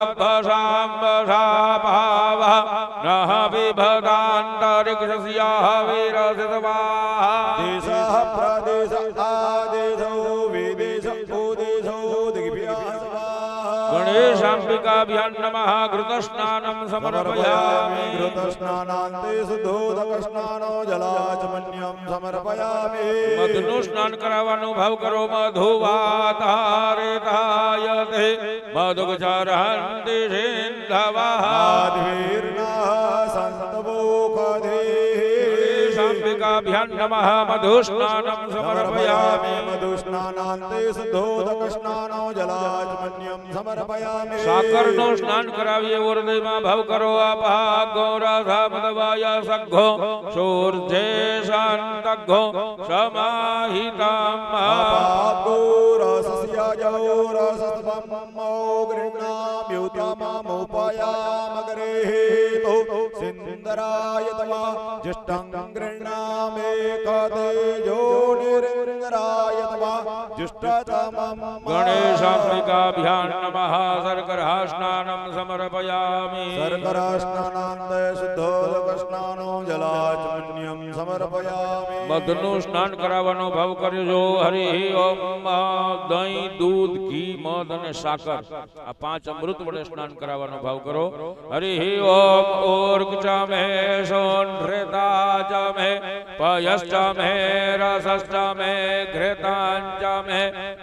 भाव नः विभदान्तरिक्षस्य वीरसितवाः देशः प्रदेश आदेशो विदेश उपदेशो गणेशाम्बिकाभ्यां नमः घृतस्नानं समर्पयामि घृतस्नानान्ते शुद्धोदकस्नानो जलाचमन्यं समर्पयामि मधुनु स्नान करावવાનો ભાવ કરો મધુવાતારેતાયતે મધુગચરહંતિ સિંધવઃ शाम्बिकाभ्यां नमः मधुस्नानं समर्पयामि मधुस्नानान्ते शुद्धोदकस्नानो जलाचमन्यं समर्पयामि साकरનો સ્નાન કરાવીએ હૃદયમાં ભાવ કરો અપાગો રાધામદવાય સઘ્ઘો શૂર્ધે શાંતઘ્ઘો સમાહિતમ અપાગો રસસ્યાજો રસસ્વમો ગૃહ્ણામ્યુતમમોપયામગ્રે તો સિંદરાય તમા જષ્ટં गृह्णामेकतेजो निरङ्गराय तमः जुष्टतमं गणेशाम्बिकाभ्यां नमः शर्करास्नानं समर्पयामि शर्करास्नानान्ते शुद्धोदकस्नानो जलाचमन्यं समर्पयामि મધનું સ્નાન કરાવવાનો ભાવ કરજો હરિ ઓમ દહીં દૂધ ઘી મધ અને સાકર આ પાંચ અમૃત વડે સ્નાન કરાવવાનો ભાવ કરો હરિ ઓમ ઓર્ગચામે સોન્ધ્રેતાચમે પયશ્ચમે રસશ્ચમે ઘૃતાંચમે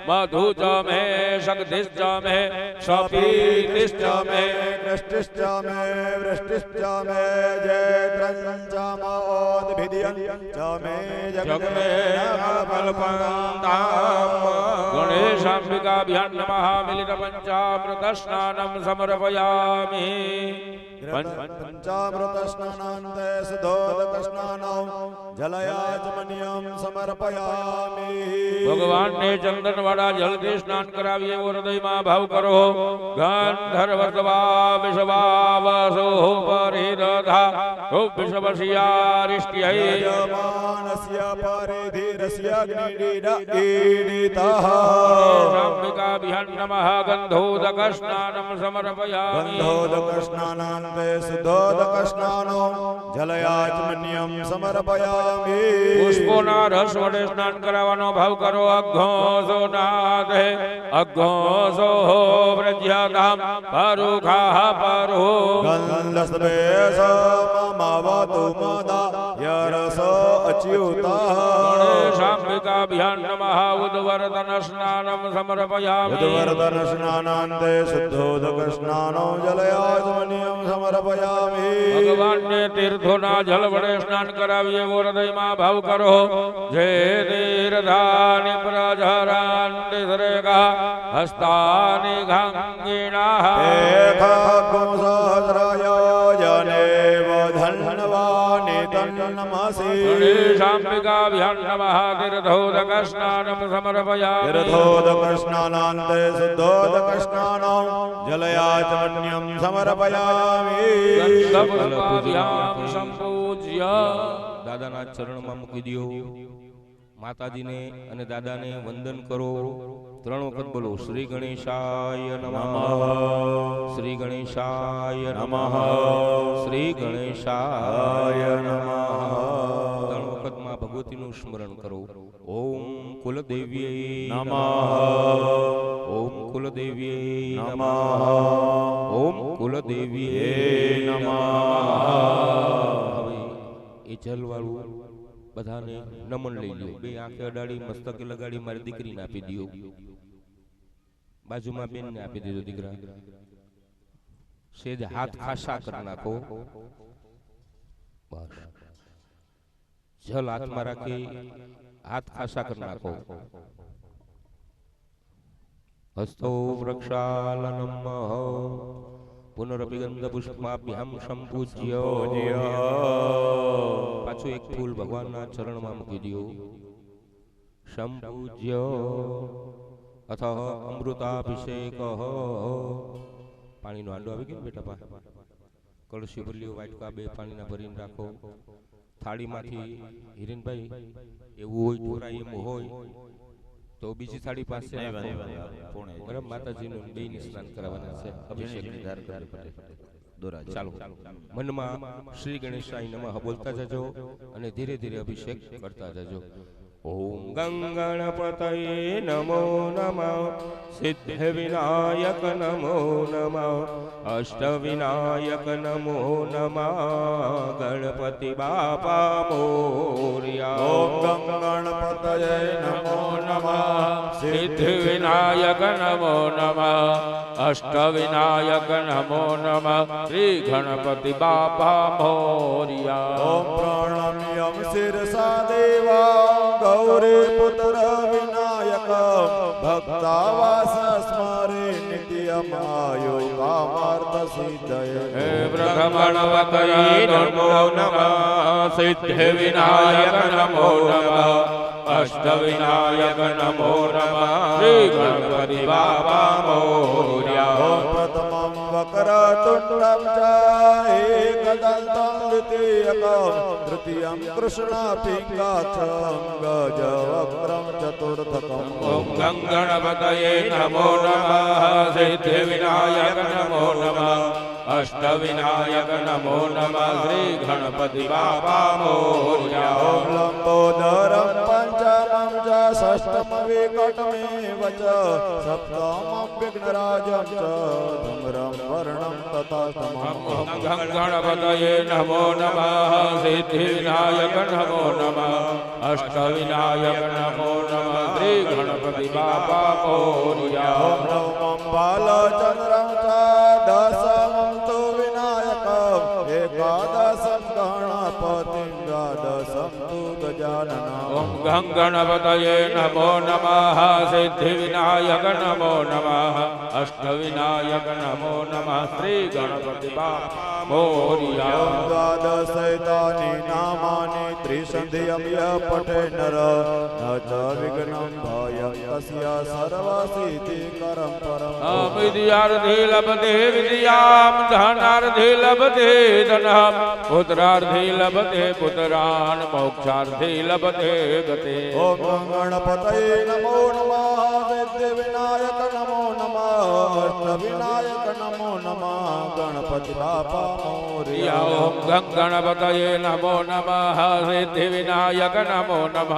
મધુચમે શક્તિશ્ચમે શપીતિશ્ચમે कृष्टिश्चमे वृष्टिश्चमे जयत्रञ्चमोद्भिद्यञ्चमे जगमे गणेशाम्बिकाभ्यां नमः मिलितपञ्चामृतस्नानं समर्पयामि पंचामृतस्नानान्ते शुद्धोदकस्नानो जलयाचमन्यं समर्पयामि भगवान ने चंदन वाला जल से स्नान कराविए हृदय में भाव करो गंधर्वत्वा विश्वावसो परिदधा विश्वशियारिष्ट्यै यजमानस्य परिधिरस्य अग्निडीडीडितः शाम्बिकाभ्यां नमः गन्धोदकस्नानं समर्पयामि गन्धोदकस्नानान्ते शुद्धोदकस्नानो जलयाचमन्यं समर्पयामि पुष्पोना रस वडे स्नान करावनो भाव करो अघ्घोषो नादे अघ्घोषो व्रज्यतां परुखाः परो गन्धस्वेषमवतु मदा यरसो अच्युतः गणेशाम्बिकाभ्यां नमः उद्वर्तन स्नानं समर्पयामि उद्वर्तन स्नानान्ते शुद्धोदकस्नानो जलयाचमन्यं समर्पयामि भगवान ने तीर्थोना जल वडे स्नान कराविए हृदयમાં ભાવ કરો જે तीर्थानि प्रजरान्ति सरेगा हस्तानि गंगिणाः सहस्रयोजनेव धन्वानि तन्नमसि गणेशाम्बिकाभ्यां नमः तीर्थोदकस्नानं समर्पयामि तीर्थोदकस्नानान्ते शुद्धोदकस्नानो जलयाचमन्यं समर्पयामि गन्धपुष्पाभ्यां सम्पूज्य દાદાના ચરણમાં મૂકી દો માતાજીને અને દાદાને વંદન કરો ત્રણ વખત બોલો શ્રી ગણેશાય નમઃ શ્રી ગણેશાય નમઃ શ્રી ગણેશાય નમઃ ત્રણ વખતમાં ભગવતીનું સ્મરણ કરો ઓમ કુલદેવીએ નમઃ ઓમ કુલદેવીએ નમઃ ઓમ કુલદેવીએ નમઃ એ જલવાળું બધાને નમન લઈ લ્યો બે આંખે અડાડી મસ્તકે લગાડી મારી દીકરીને આપી દો બાજુમાં બેનને આપી દીધો દીકરા સેજ હાથ ખાસા કરી નાખો બસ જલ હાથમાં રાખી હાથ ખાસા કરી નાખો હસ્તો વૃક્ષાલનમ પુનરપિગંધ પુષ્પાભ્યામ સંપૂજ્ય પાછું એક ફૂલ ભગવાનના ચરણમાં મૂકી દો સંપૂજ્ય અથ અમૃતાભિષેક પાણીનો હાંડો આવી ગયો બેટા પા કળશી ભર્યો વાટકા બે પાણીના ભરીને રાખો થાળીમાંથી હિરેનભાઈ એવું હોય ઢોરાય એમ હોય તો બીજી થાળી પાસે નહીં, રાખો. નહીં, નહીં, પૂર્ણ. બરાબર, માતાજીનું બેયને સ્નાન કરાવવાના છે, અભિષેક. ચાલો, મનમાં શ્રી ગણેશાય નમઃ બોલતા જજો અને ધીરે ધીરે અભિષેક કરતા જજો. ઓમ ગંગણપતયે નમો નમઃ, સિદ્ધ વિનાયક નમો નમઃ, અષ્ટ વિનાયક નમો નમઃ, ગણપતિ બાપા મોર્યા. ઓમ ગંગણપતયે નમો નમઃ, સિદ્ધ વિનાયક નમો નમઃ, અષ્ટ વિનાયક નમો નમઃ, શ્રી ગણપતિ બાપા મોર્યા. ઓમ પ્રણમ્યમ શિરસા દેવા ગૌરી પુત્ર વિનાયક ભક્તાવાસ સ્મરે નિત્યમાયો કામાર્થ સિદ્ધયે. હે બ્રહ્મણવતયે નમો નમઃ, સિદ્ધ વિનાયક નમો નમઃ, અષ્ટ વિનાયક નમો નમઃ, શ્રી ગણપતિ બાપા મોર્યા. ઓમ પ્રથમં વક્રતુંડં ચ એકદંतं દ્વિતીયકં તૃતીયં કૃષ્ણપિંગાક્ષં ગજવક્રં ચતુર્થકં. ઓમ ગંગણપતયે નમો નમઃ, સિદ્ધ વિનાયક નમો નમઃ, અષ્ટ વિનાયક નમો નમઃ, શ્રી ગણપતિ બાપા મોર્યા. ઓમ લંબોદરં પંચમં ચ ષષ્ઠમ વિકટમેવ ચ સપ્તમં વિઘ્નરાજં ચ ધૂમ્રં વર્ણં તથાષ્ટમં. ઓમ ગંગણપતયે નમો નમઃ, સિદ્ધ વિનાયક નમો નમઃ, અષ્ટ વિનાયક નમો નમઃ, શ્રી ગણપતિ બાપા મોર્યા. ઓમ નવમં બાલચંદ્રં ચ દશમં તુ વિનાયકં એકાદશં ગણપતિં દ્વાદશં તુ ગજાનનં. ઓમ ગંગણપતયે નમો નમઃ, સિદ્ધ વિનાયક નમો નમઃ, અષ્ટ વિનાયક નમો નમઃ, શ્રી ગણપતિ બાપા મોર્યા. ઓમ દ્વાદશૈતાની નામાની ત્રિસંધ્યં ય પઠે નર ન ચ વિઘ્नं ભયં તસ્ય સર્વસિદ્ધિકરં પરમ. વિદ્યાર્થી લભતે વિદ્યામ, ધનાર્થી લભતે ધનમ, પુત્રાર્થી લભતે પુત્રાન, મોક્ષાર્થી લભતે ગતે. ઓમ ગણપતયે નમો નમઃ, સિદ્ધ વિનાયક નમો નમઃ, અષ્ટ વિનાયક નમો નમઃ, ગણપતિ બાપા મોર્યા. ઓમ ગંગણપતયે નમો નમઃ, સિદ્ધ વિનાયક નમો નમઃ,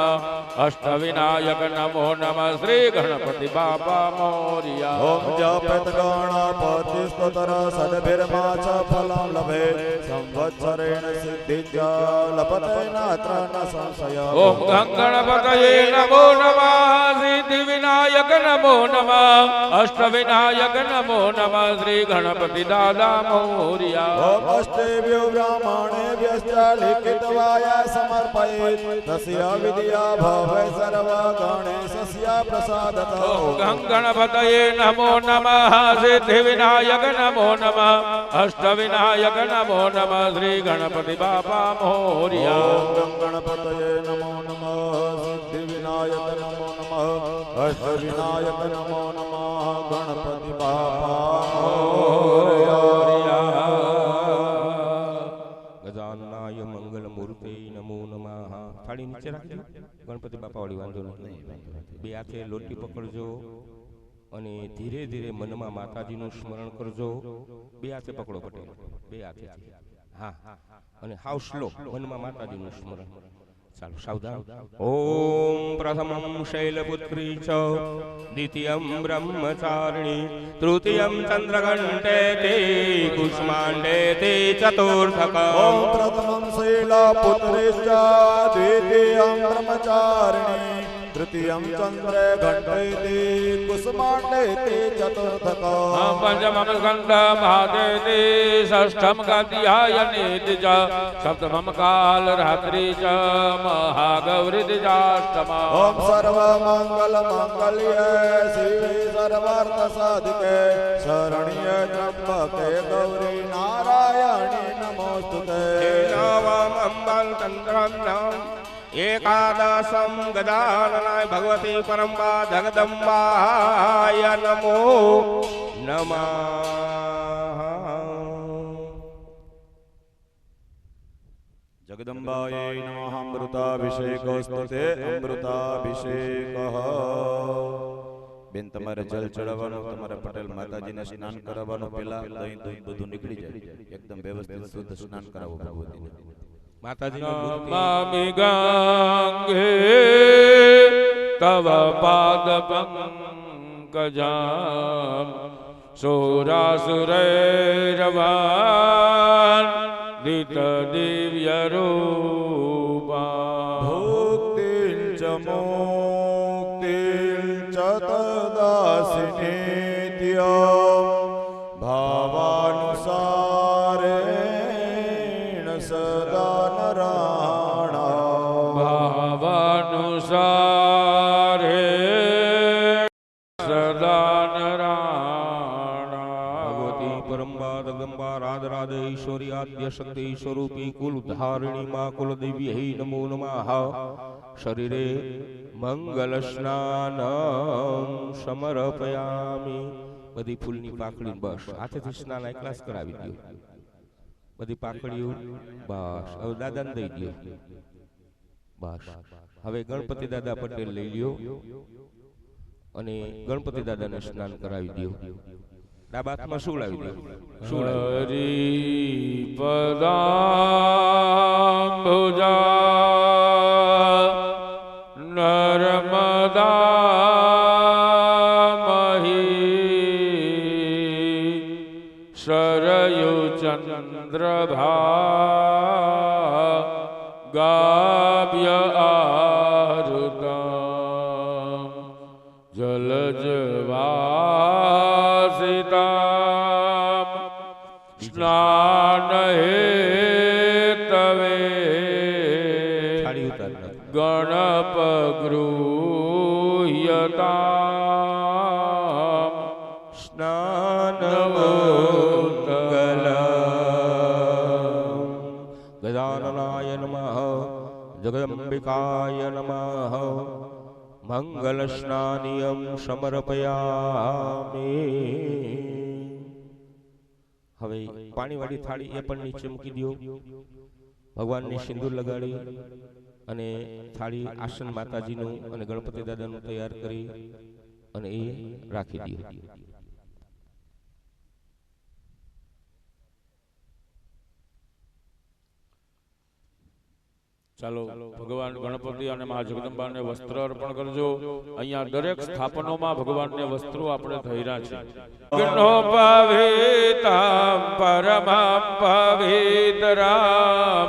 અષ્ટ વિનાયક નમો નમઃ, શ્રી ગણપતિ બાપા મોર્યા. ઓમ જપેત ગણપતિ સ્તોત્ર સદભિર્મા ચ ફલં લભે સંવત્સરેણ સિદ્ધિ ચ લભતે નાત્ર ન સંશય. ઓમ ગંગણપતયે નમો નમઃ, સિદ્ધ વિનાયક નમો નમઃ, અષ્ટ વિનાયક નમો નમઃ, શ્રી ગણપતિ દાદા મોર્યા. ઓમ અષ્ટેભ્યો બ્રાહ્મણેભ્યશ્ચ લિખિતવાય સમર્પયેત તસ્ય વિદ્યા ભવે સર્વ ગણેશસ્ય પ્રસાદતઃ. ઓમ ગંગણપતયે નમો નમઃ, સિદ્ધ વિનાયક નમો નમઃ, અષ્ટ વિનાયક નમો નમઃ, શ્રી ગણપતિ બાપા મોર્યા. ઓમ ગણપતયે નમો નમઃ, સિદ્ધિ વિનાયક નમો નમઃ, અષ્ટ વિનાયક નમો નમઃ, ગણપતિ બાપા મોર્યા. ગજાનનાય મંગલ મૂર્તે નમો નમઃ. થાળી નીચે રાખજો, ગણપતિ બાપા વાળી વાંધો નહીં. બે હાથે લોટી પકડજો અને ધીરે ધીરે મનમાં માતાજીનું સ્મરણ કરજો. બે હાથે પકડો પટેલ, બે હાથે. હા, અને હાવ સ્લો મનમાં માતાજીનું સ્મરણ. ચાલો, સાવધાન. ઓમ પ્રથમં શૈલપુત્રી ચ દ્વિતીયં બ્રહ્મચારિણી તૃતીયં ચંદ્રઘંટે તે કુષ્માંડે તે ચતુર્થક. ઓમ પ્રથમં શૈલપુત્રીશ્ચ દ્વિતીયં બ્રહ્મચારિણી તૃતીયં ચંદ્રે ઘંટૈતિ કુસુમાંડેતિ ચતુર્થક. પંચમમ સ્કંદ મહાદેતિ, ષષ્ઠમ કાત્યાયનેતિ ચ, સપ્તમમ કાલ રાત્રિ ચ, મહાગૌરી દ્વિજાષ્ટમ. ઓમ સર્વમંગલ મંગલ્યે શિવે સર્વાર્થ સાધિકે શરણ્ય ત્રંબકે ગૌરી નારાયણી નમોસ્તુતે. અંબલ ચંદ્રમ એકાદશમ ગજાનનાય ભગવતી પરંબા જગદંબાય નમો નમઃ. જગદંબાयै નમઃ અમૃતાભિષેકસ્તુતે અમૃતાભિષેકઃ. બેન તમારે જલ ચડાવવાનું, તમારે પટેલ માતાજીને સ્નાન કરાવવાનું, પેલા દહીં દૂધ બધું નીકળી જાય, એકદમ વ્યવસ્થિત શુદ્ધ સ્નાન કરાવો ભગવતીને. માતાજીની મૂર્તિ નમામિ ગંગે તવ પાદ પંકજમ સુરાસુરૈરવાન દિત દિવ્ય રૂપા ભુક્તિં ચ મુક્તિં ચ તદાસિનિત્યં ભાવાનુસારેણ સદા નરાણાં. ભાવાનુસારે સદા નરાણા. ભગવતી પરંબા જગદંબા રાજ રાજ ઈશ્વરી આદ્ય શક્તિ સ્વરૂપી કુલ ધારિણી માં કુલ દેવ્યૈ નમો નમઃ. શરીરે મંગલ સ્નાન સમર્પયામિ. બધી ફૂલની પાકડી બસ હાથેથી સ્નાન એકલા જ કરાવી દો. બધી પાકડીઓ બસ હવે દાદાને દઈ દો. બસ હવે ગણપતિ દાદા પટેલ લઈ લ્યો અને ગણપતિ દાદાને સ્નાન કરાવી દો. ડાબા હાથમાં શું લાવી દો? શું લાવી હરિ પદાંબુજા નર્મદા મહી સરયુ ચંદ્રભા ગાભ્ય આરુતમ જલજવાસિતામ સ્નાન હેતવે થાળી ઉતાર નાખ. ગણપ ગૃહ્યતામ સ્નાન મંગલ ગજાનનાય નમઃ જગદંબિકાય નમઃ. મંગલ સ્નાનિયમ સમર્પયામિ. હવે પાણીવાળી થાળી એ પણ નીચે મૂકી દો. ભગવાનને સિંદૂર લગાડી અને થાળી આસન માતાજીનું અને ગણપતિ દાદાનું તૈયાર કરી અને એ રાખી દો. ચાલો ભગવાન ગણપતિ અને મા જગદંબાને વસ્ત્ર અર્પણ કરજો. અહીંયા દરેક સ્થાપનોમાં ભગવાનને વસ્ત્રો આપણે ધર્યા છે. વિઘ્નો પવિતામ પરમં પવિતરામ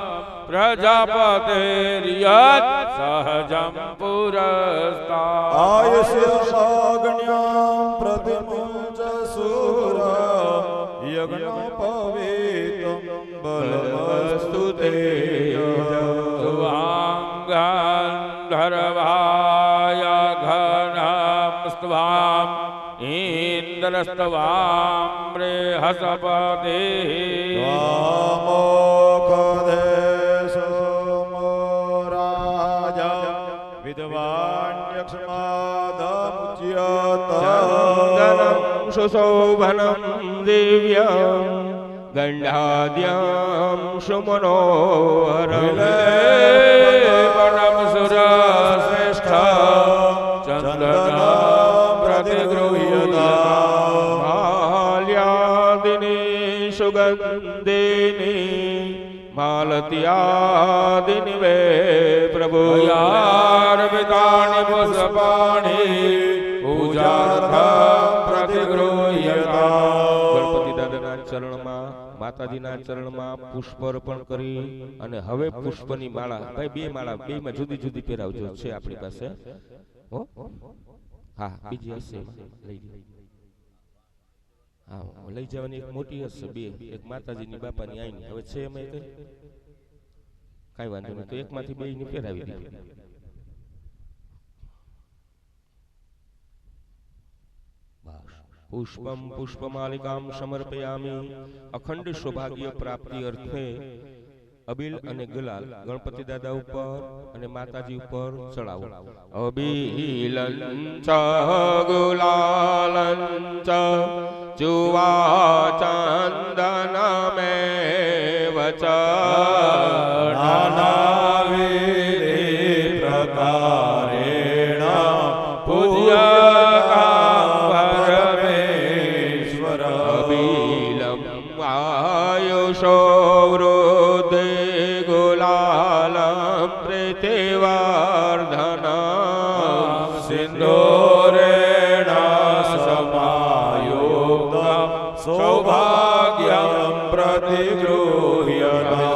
પ્રજાપતિર્યત સહજં પુરસ્તાદ. આયુષ્યમાગ્ન્યાં પ્રતિમુંચ સૂર યજ્ઞ પવિત્રં બલમસ્તુ તે. ધર્વાય ઘનમ સ્ત્વામ ઇન્દ્રસ્ત્વામ બૃહસ્પતિ. ત્વામોખદેશો રાજા વિદ્વાન્યક્ષમાદમુચ્યત. ચંદનમ સુશોભનમ દિવ્યમ ગંડાદ્યમ સુમનોહરમ. વનમ સુરશ્રેષ્ઠ ચંદન પ્રતિગૃહ્યતા. માલ્યાદિની સુગંધિની માલત્યાદિની વે પ્રભુ. યાર્વિતાનિ પુષ્પાણિ પૂજાર્થં પ્રતિગૃહ્યતા. ગણપતિ દાદાના ચરણમાં માતાજીના ચરણમાં પુષ્પ અર્પણ કરી અને હવે પુષ્પની માળા ભાઈ બે માળા બે માં જુદી જુદી પહેરાવજો છે આપણી પાસે. હો હા બીજી હશે લઈ લો. હા લઈ જવાની એક મોટી હશે બે, એક માતાજીની બાપાની આઈની હવે છે એમાં કઈ વાંધો નહીં તો એકમાંથી બે ની પહેરાવી દીધી. પુષ્પમ પુષ્પમાલિકામ સમર્પયામિ. અખંડ સૌભાગ્ય પ્રાપ્તિ અર્થે અબીલ અને ગુલાલ ગણપતિ દાદા ઉપર અને માતાજી ઉપર ચડાવો. અબીલંચ ગુલાલંચ ચુવા ચંદનમેવ ચ. નાના આયુષો વૃદ્ધિ ગુલાલમ પ્રીતિવર્ધનમ સિંદૂરેણ સમાયુક્તમ સૌભાગ્યમ પ્રતિગૃહ્યતા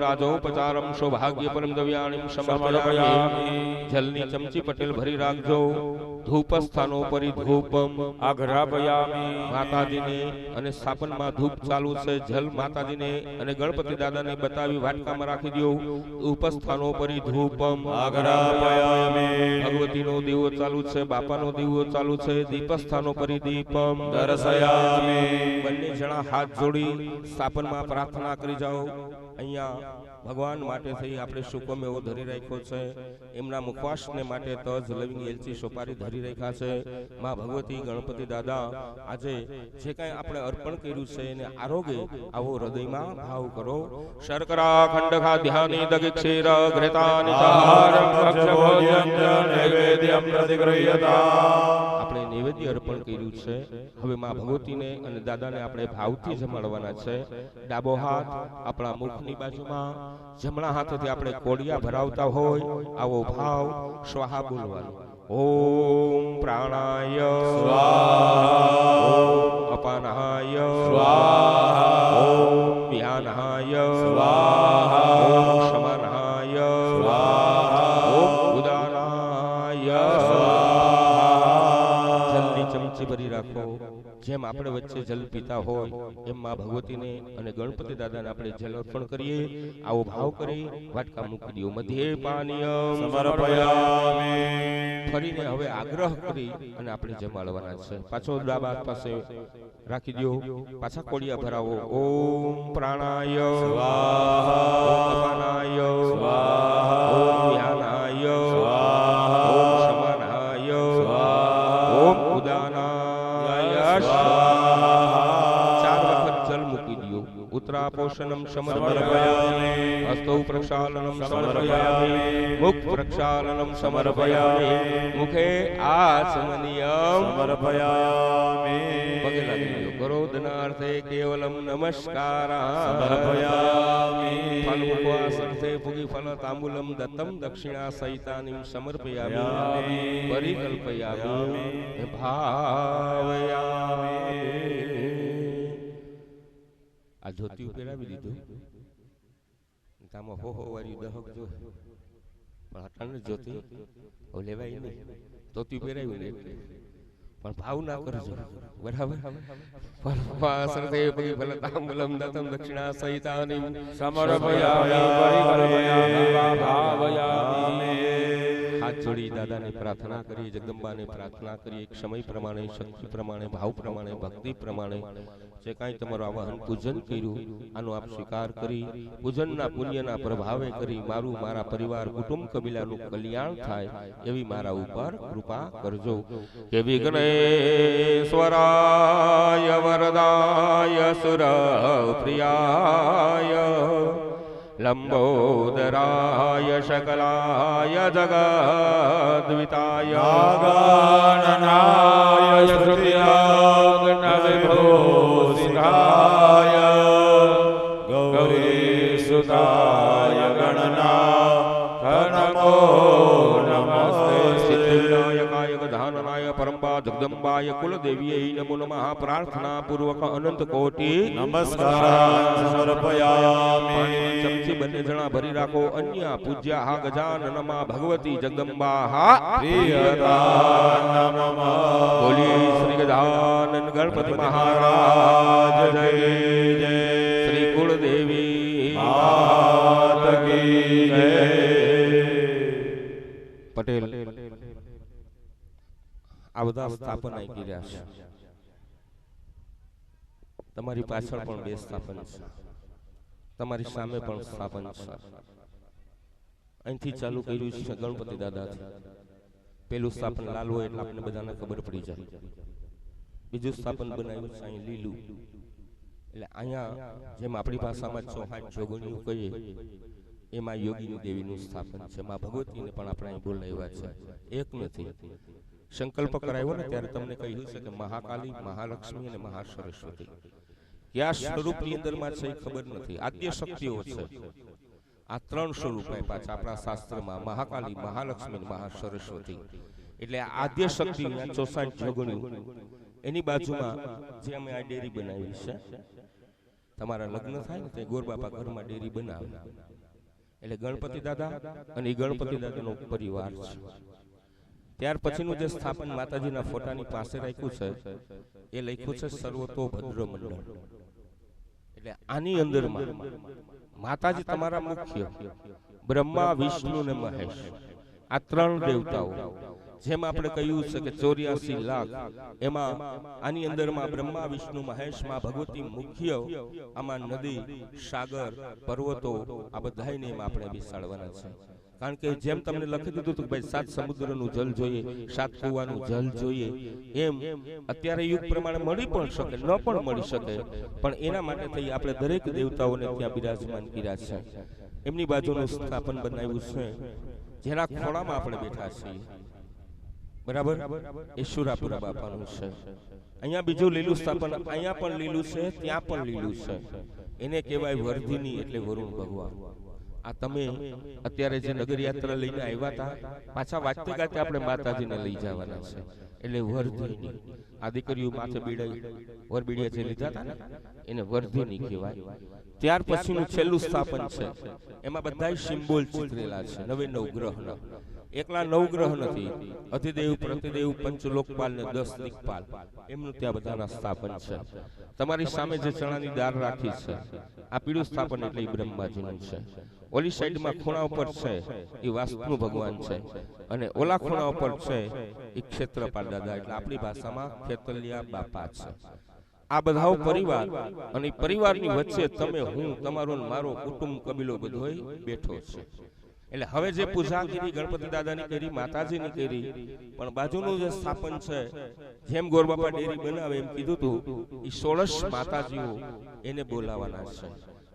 રાજોપચારમ સૌભાગ્ય પરમ દ્રવ્યાણીમ સમર્પયામિ. જલની ચમચી પટેલ ભરી રાખજો. ધૂપ સ્થાનો પરી ધૂપમ આઘ્રાપયામિ. માતાજીને અને સ્થાપનમાં ધૂપ ચાલુ છે. જલ માતાજીને અને ગણપતિ દાદાને બતાવી વાટકામાં રાખી દો. ધૂપ સ્થાનો પરી ધૂપમ આઘ્રાપયામિ. ભગવતીનો દીવો ચાલુ છે, બાપાનો દીવો ચાલુ છે. દીપ સ્થાનો પરી દીપમ દર્શયામિ. બંને જણા હાથ જોડી સ્થાપનમાં પ્રાર્થના કરી જાઓ. અહીંયા ભગવાન માટે થઈ આપણે શુકમ એવો ધરી રાખ્યો છે. એમના મુખવાસને માટે તજ લવિંગ એલચી સોપારી ધરી રાખ્યા છે. માં ભગવતી ગણપતિ દાદા આજે જે કાંઈ આપણે અર્પણ કર્યું છે એને આરોગ્ય આવો હૃદયમાં ભાવ કરો. શર્કરા ખંડ ખાધ્યાની દગી ક્ષીર ઘૃતાની ચારમ ભક્ષ્ય ભોજન નૈવેદ્યમ પ્રતિગૃહ્યતા. આપણે નૈવેદ્ય અર્પણ કર્યું છે. હવે માં ભગવતીને અને દાદાને આપણે ભાવથી જમાડવાના છે. ડાબો હાથ આપણા મુખની બાજુમાં, જમણા હાથેથી આપણે કોડિયા ભરાવતા હોય આવો ભાવ સ્વાહા બોલવાનો. ઓમ પ્રાણાય સ્વાહા, ઓમ અપાનાય સ્વાહા, ઓમ વ્યાનાય સ્વાહા, ઓમ શમનાય સ્વાહા, ઓમ ઉદાનાય સ્વાહા. જલની ચમચી ભરી રાખો. જેમ આપણે વચ્ચે જલ પીતા હોય એમ માં ભગવતીને અને ગણપતિ દાદાને આપણે જલ અર્પણ કરીએ. આવો ભાવ કરી વાટકા મૂકી દો. મધ્યે પાનીયમ સમર્પયામિ. ફરીને હવે આગ્રહ કરી અને આપણે જમાડવાના છે. પાછો ડાબા હાથ પાસે રાખી દો. પાછા કોડિયા ભરાવો. ઓમ પ્રાણાય સ્વાહા, ઓમ અપાનાય સ્વાહા, ઓમ વ્યાનાય સ્વાહા, ઓમ શમનાય સ્વાહા, ઓમ ઉદાનાય સ્વાહા. 4 વખત જલ મૂકી દો. ઉત્તરાપોષણમ સમર્પયામિ, હસ્તૌ પ્રક્ષાલનમ સમર્પયામિ, મુખ પ્રક્ષાલનમ સમર્પયામિ, મુખે આચમનીયમ સમર્પયામિ. પગે લાગી દો. ગરોદનાર્થે કેવલમ નમસ્કારઃ સમર્પયામિ. ફલ ઉપવાસર્થે પુગી ફલ તાંબૂલમ દત્તમ દક્ષિણા સહિતાનિમ સમર્પયામિ, પરિકલ્પયામિ, ભાવયામિ. આ ધોતી પહેરાવી દીધું. તામાં હો વાળી દહક જો પણ હટાણ જોતી લેવાય નહીં. ધોતી પહેરાવી ને એટલે પણ ભાવ ના કરજો. બરાબર. ફલવાસર્થે પુગી ફલ તાંબૂલમ દત્તમ દક્ષિણા સહિતાનિમ સમર્પયામિ પરિકલ્પયામિ ભાવયામિ. હાથ જોડી દાદાને પ્રાર્થના કરી, જગદંબાને પ્રાર્થના કરી. એક સમય પ્રમાણે, શક્તિ પ્રમાણે, ભાવ પ્રમાણે, ભક્તિ પ્રમાણે જે કાંઈ તમારું આવાહન પૂજન કર્યું આનો આપ સ્વીકાર કરી પૂજનના પુણ્યના પ્રભાવે કરી મારું, મારા પરિવાર, કુટુંબ, કબીલાનું કલ્યાણ થાય એવી મારા ઉપર કૃપા કરજો. કે વિઘ્નેશ્વરાય વરદાય સુર પ્રિયાય લંબોદરાય શકલાય જગદ્વિતાય ગણનાય શ્રુતિયગ્ન વિભૂષિતાય ગૌરીસુતાય ગણનાથ નમો નમસ્તે. સિદ્ધિવિનાયકાય ગજાનનાય પરંબા જગદંબાય કુલદેવીય નમો નમઃ. પ્રાર્થના પૂર્વક અનંત કોટી નમસ્કાર સમર્પયામિ. ચમચી બંને જણા ભરી રાખો. અન્ય પૂજ્ય હા ગજાનનમાં ભગવતી જગદંબા હા પ્રિયતા નમઃ. બોલી શ્રી ગજાનન ગણપતિ મહારાજ જય જય. શ્રી કુળદેવી માત કી જય. પટેલ આ બધા સ્થાપન અહીં કર્યા છે. તમારી પાછળ પણ 2 સ્થાપન છે, તમારી સામે પણ સ્થાપન છે. અહીંથી ચાલુ કર્યું છે ગણપતિ દાદાથી. પેલું સ્થાપન લાલ હોય એટલે આપણને બધાને ખબર પડી જાય. બીજું સ્થાપન બનાવ્યું છે અહીં લીલું. એટલે અહીંયા જેમ આપણી ભાષામાં 64 જોગણીઓ કહીએ એમાં યોગીની દેવીનું સ્થાપન છે. માં ભગવતીને પણ આપણે અહીં બોલાવ્યા છે. એક નથી. સંકલ્પ કરાવ્યો ને ત્યારે તમને કહ્યું છે કે મહાકાલી, મહાલક્ષ્મી અને મહાસરસ્વતી કયા સ્વરૂપની અંદરમાં છે એ ખબર નથી. આદ્ય શક્તિઓ છે. આ 3 સ્વરૂપ આપ્યા છે આપણા શાસ્ત્રમાં, મહાકાલી, મહાલક્ષ્મી, મહાસરસ્વતી. એટલે આદ્ય શક્તિ 64 જોગણ્યું. એની બાજુમાં જે અમે આ ડેરી બનાવી છે, તમારા લગ્ન થાય ને તે ગોરબાપા ઘરમાં ડેરી બનાવે, એટલે ગણપતિ દાદા અને એ ગણપતિ દાદાનો પરિવાર છે. ત્યાર પછીનું જે સ્થાપન માતાજીના ફોટાની પાસે રાખ્યું છે એ લખ્યું છે સર્વતોભદ્ર મંડળ. એટલે આની અંદરમાં માતાજી તમારા મુખ્ય બ્રહ્મા, વિષ્ણુ ને મહેશ, આ 3 દેવતાઓ. જેમ આપણે કહ્યું છે કે 84 લાખ, એમાં આની અંદરમાં બ્રહ્મા, વિષ્ણુ, મહેશમાં ભગવતી મુખ્ય. આમાં નદી, સાગર, પર્વતો આ બધાને એમાં આપણે બેસાડવાના છે. કારણ કે જેમ તમને લખી દીધું હતું કે ભાઈ 7 સમુદ્રનું જલ જોઈએ, 7 કુવાનું જલ જોઈએ, એમ અત્યારે યુગ પ્રમાણે મળી પણ શકે, ન પણ મળી શકે, પણ એના માટે થઈ આપણે દરેક દેવતાઓને ત્યાં બિરાજમાન કર્યા છે. એમની બાજુનું સ્થાપન બનાવ્યું છે, જેના ખોળામાં આપણે બેઠા છીએ. બરાબર, એ શુરાપુરા બાપાનું છે. અહીંયા બીજું લીલું સ્થાપન, અહીંયા પણ લીલું છે, ત્યાં પણ લીલું છે. એને કહેવાય વર્ધિની, એટલે વરુણ ભગવાન. આ તમે અત્યારે જે નગર યાત્રા લઈને આવ્યા હતા, પાછા વાંચતે ગાતે આપણે માતાજીને લઈ જવાના છે. એટલે વર્ધિની, આ દીકરીઓ માથે બીડાઈ વરબીડિયા જે લીધા હતા ને એને વર્ધિની કહેવાય. ત્યાર પછીનું છેલ્લું સ્થાપન છે, એમાં બધા સિમ્બોલ ચિતરેલા છે 9 ગ્રહના. એકલા 9 ગ્રહ નથી, અધિદેવ, પ્રતિદેવ, પંચલોકપાલ ને 10 દિક્પાલ, એમનું ત્યાં બધાના સ્થાપન છે. તમારી સામે જે ચણાની દાળ રાખી છે, આ પીળું સ્થાપન એટલે એ બ્રહ્માજીનું છે. ઓલી સાઈડમાં ખૂણા ઉપર છે એ વાસ્તુ ભગવાન છે, અને ઓલા ખૂણા ઉપર છે એ ક્ષેત્રપાલ દાદા, એટલે આપણી ભાષામાં ખેતલિયા બાપા છે. આ બધાઓ પરિવાર, અને પરિવારની વચ્ચે તમે, હું, તમારો મારો કુટુંબ, કબીલો બધોય બેઠો છે. એટલે હવે જે પૂજા કરી ગણપતિ દાદાની કરી, માતાજીની કરી, પણ બાજુનું જે સ્થાપન છે, જેમ ગોરબાપા ડેરી બનાવે એમ કીધું હતું, એ 16 માતાજીઓ એને બોલાવાના છે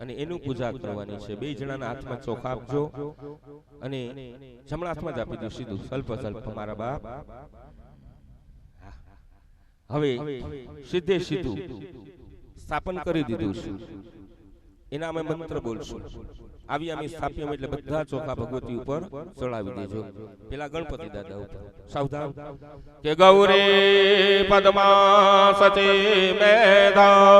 અને એનું પૂજા કરવાની છે. 2 જણાના હાથમાં ચોખા આપજો અને જમણા હાથમાં જ આપી દો સીધું, સ્વલ્પ સ્વલ્પ મારા બાપ. હવે સીધે સીધું સ્થાપન કરી દીધું છે. એના અમે મંત્ર બોલશું. આવી અમે સ્થાપ્ય એટલે બધા ચોખા ભગવતી ઉપર ચડાવી દેજો. પેલા ગણપતિ દાદા ઉપર સાવધાન. કે ગૌરી પદ્મા સતી મેધા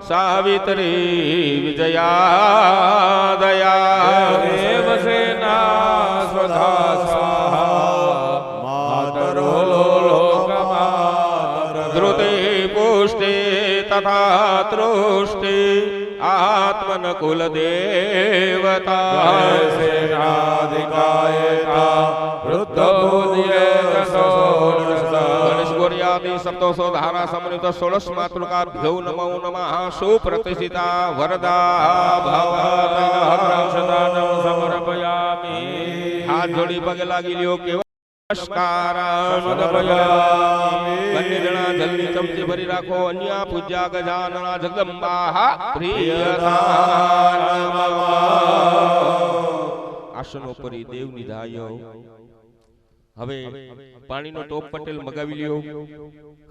સાવિત્રી વિજયા દયા દેવસેના સ્વધા સ્વાહા માતરો લોકમાતર ધૃતે પુષ્ટિ તથા તૃષ્ટિ આત્મન કુલ દેવતા સેનાધિકાયતા ગણેશ ગોર્યાદિ સપ્તસો ધારા સમન્વિત 16 માતૃકાભ્યો નમો નમઃ. સુપ્રતિષ્ઠિતા વરદા ભવતઃ સમર્પયામિ. હાથ જોડી પગે લાગી લ્યો. કેવા નમસ્કાર બંને જણા જલ્દી ચમચી ભરી રાખો. અન્ય પૂજ્યા ગજાનના જગદંબા પ્રિયતા. આસનો પરી દેવ નિધાયો. હવે પાણીનો ટોપ પટેલ મગાવી લ્યો.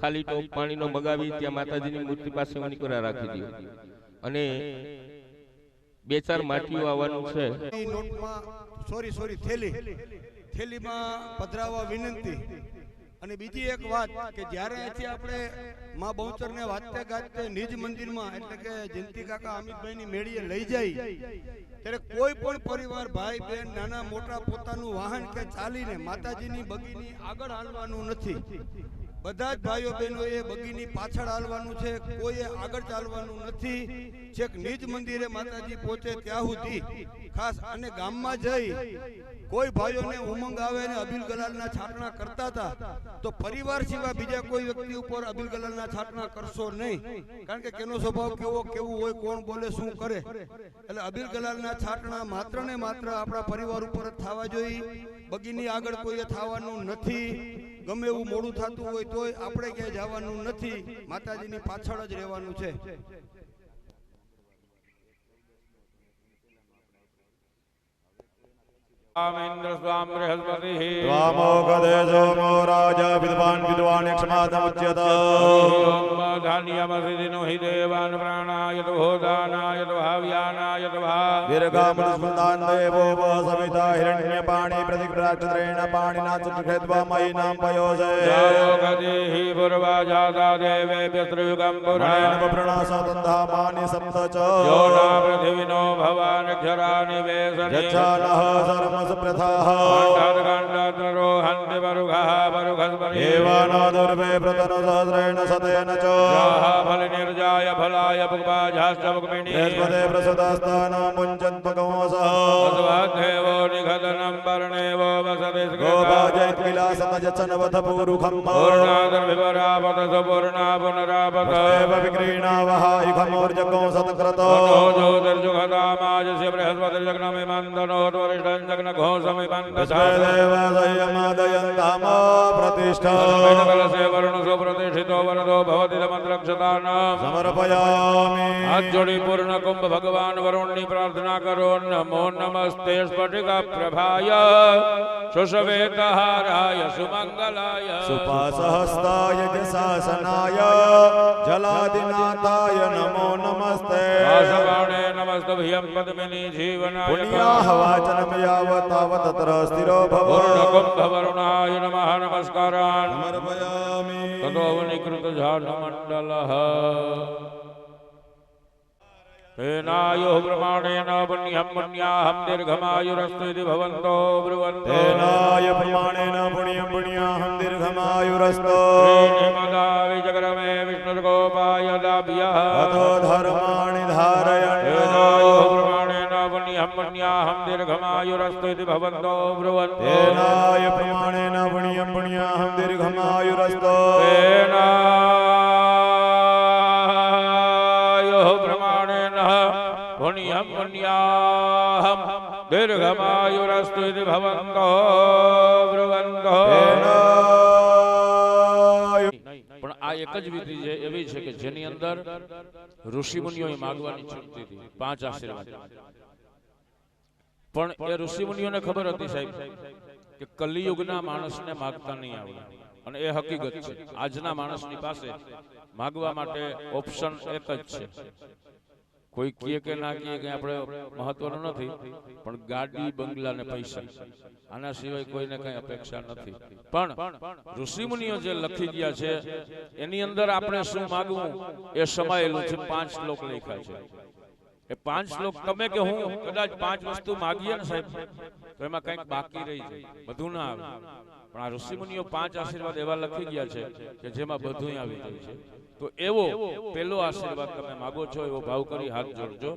ખાલી ટોપ પાણીનો મગાવી ત્યાં માતાજીની મૂર્તિ પાસે વણીકરા રાખી દો. અને 2-4 માટીઓ આવવાનું છે. સોરી થેલીમાં પધરાવવા વિનંતી. અને બીજી એક વાત કે જ્યારે અહીંથી આપણે માં બહુચરને વાજતે ગાજતે નિજ મંદિરમાં એટલે કે જયંતિ કાકા અમિતભાઈની મેળીએ લઈ જાય, ત્યારે કોઈ પણ પરિવાર, ભાઈ બહેન, નાના મોટા પોતાનું વાહન કે ચાલીને માતાજીની બગીની આગળ હાલવાનું નથી. બધા જ ભાઈઓ બહેનોએ બગીની પાછળ હાલવાનું છે, કોઈએ આગળ ચાલવાનું નથી. છેક નિજ મંદિરે માતાજી પહોંચે ત્યાં સુધી ખાસ. અને ગામમાં જઈ કોઈ ભાઈઓને ઉમંગ આવે અને અબીલ ગલાલના છાટણા કરતા હતા, તો પરિવાર સિવાય બીજા કોઈ વ્યક્તિ ઉપર અબીલ ગલાલના છાટણા કરશો નહીં. કારણ કે કેનો સ્વભાવ કેવું હોય, કોણ બોલે શું કરે. એટલે અબીલ ગલાલના છાટણા માત્ર ને માત્ર આપણા પરિવાર ઉપર જ થવા જોઈએ. બગીની આગળ કોઈએ થવાનું નથી. ગમે એવું મોડું થતું હોય તોય આપણે ક્યાંય જવાનું નથી. માતાજીની પાછળ જ રહેવાનું છે. स्वामेन्द्र स्वाम बृहस्पतिः त्वामोघदेशो मो राजा विद्वान् यक्षमादमुच्यत धान्यमसिदिनो हि देवान् प्राणाय भूदानाय भाव्यानाय दीर्घामनुस्मृतान् देवो व सविता हिरण्यपाणि प्रतिग्राक्षत्रेण पाणिना चतुर्खेद्वा मयिनां पयोसे जायोगदेहि पूर्वाजाता देवेभ्यः त्रियुगं पुराणं प्रणसतन्धा मानि सप्त च योना पृथिविनो भवान् क्षराणि वेसने यच्छानः सर्वसप्रथाः खण्डरो हन्ति परुघः परुघस्परि एवानो दुर्वे प्रतनु सहस्रेण सतेन च फलनिर्जाय फलाय पुष्पाजाश्च पुष्पिणी बृहस्पते प्रसुतास्तानं मुञ्चन्त्वकमोसः देवो निघदनं वर्णेवो वसति गोपाजयत्किलासमजचनवथ पूरुखम् पूर्णादर्विपरापत सुपूर्णा पुनरापत एव विक्रीणावः इखमोर्जको सत्कृतो ज्योतिर्जुघदामाजस्य बृहस्पतिर्जग्नमिमन्दनोद्वरिष्ठं जग्नघोषमिमन्दसा देवदयमादयन्ताम प्रतिष्ठा कलशे वरुण सुप्रतिष्ठितो वरदो भवति तमद्रक्षतानां समर्पयामि हाथ जोड़ी पूर्ण कुंभ भगवान वरुण की प्रार्थना करो नमो नमस्ते स्फटिक प्रभाय सुषवेतहाराय सुमंगलाय सुपासहस्ताय जशासनाय जलादिनाथाय नमो नमस्ते वासवाणे नमस्तभ्यं पद्मिनी जीवनाय पुण्याः वाचनं यावत् तत्र स्थिरो भव पूर्ण कुंभ वरुणाय नमः नमस्कारान् समर्पयामि ततो वनिकृत झानमण्डलः तेनायुः प्रमाणेन पुण्यं पुण्याहं दीर्घमायुरस्तु इति भवन्तो ब्रुवन्तो तेनाय प्रमाणेन पुण्याहं दीर्घमायुरस्तु श्रीमदा विजगरमे विष्णुर्गोपायदाभ्यः अतो धर्माणि धारयन् तेनायुः प्रमाणेन पुण्यं पुण्याहं दीर्घमायुरस्तु इति भवन्तो ब्रुवन्तो तेनाय प्रमाणेन पुण्याहं दीर्घमायुरस्तु पुण्यं पुण्याहं दीर्घमायुरस्तु इति भवन्तो ब्रुवन्तो પણ આ એક જ વિધિ છે એવી છે કે જેની અંદર ઋષિ મુનિઓએ માંગવાની છૂટતી હતી 5 આશીર્વાદ પણ એ ઋષિ મુનિઓને ખબર હતી સાહેબ કે કલિયુગના માણસને માંગતા નહીં આવડે અને એ હકીકત છે આજના માણસની પાસે માંગવા માટે ઓપ્શન એક જ છે કોઈ કહે કે ના કહે કે આપણે મહત્વનું નથી પણ ગાડી બંગલા ને પૈસા આના સિવાય કોઈને કઈ અપેક્ષા નથી પણ ઋષિ મુનિઓ જે લખી ગયા છે એની અંદર આપણે શું માંગવું એ સમાયેલું છે 5 શ્લોક લખ્યા છે એ 5 શ્લોક તમે કે હું કદાચ 5 વસ્તુ માંગીએ ને સાહેબ તો એમાં કંઈક બાકી રહી જાય બધું ના આવે પણ આ ઋષિ મુનિઓ 5 આશીર્વાદ એવા લખી ગયા છે કે જેમાં બધું આવી જાય છે તો એવો પહેલો આશીર્વાદ તમે માંગો છો એવો ભાવ કરી હાથ જોડજો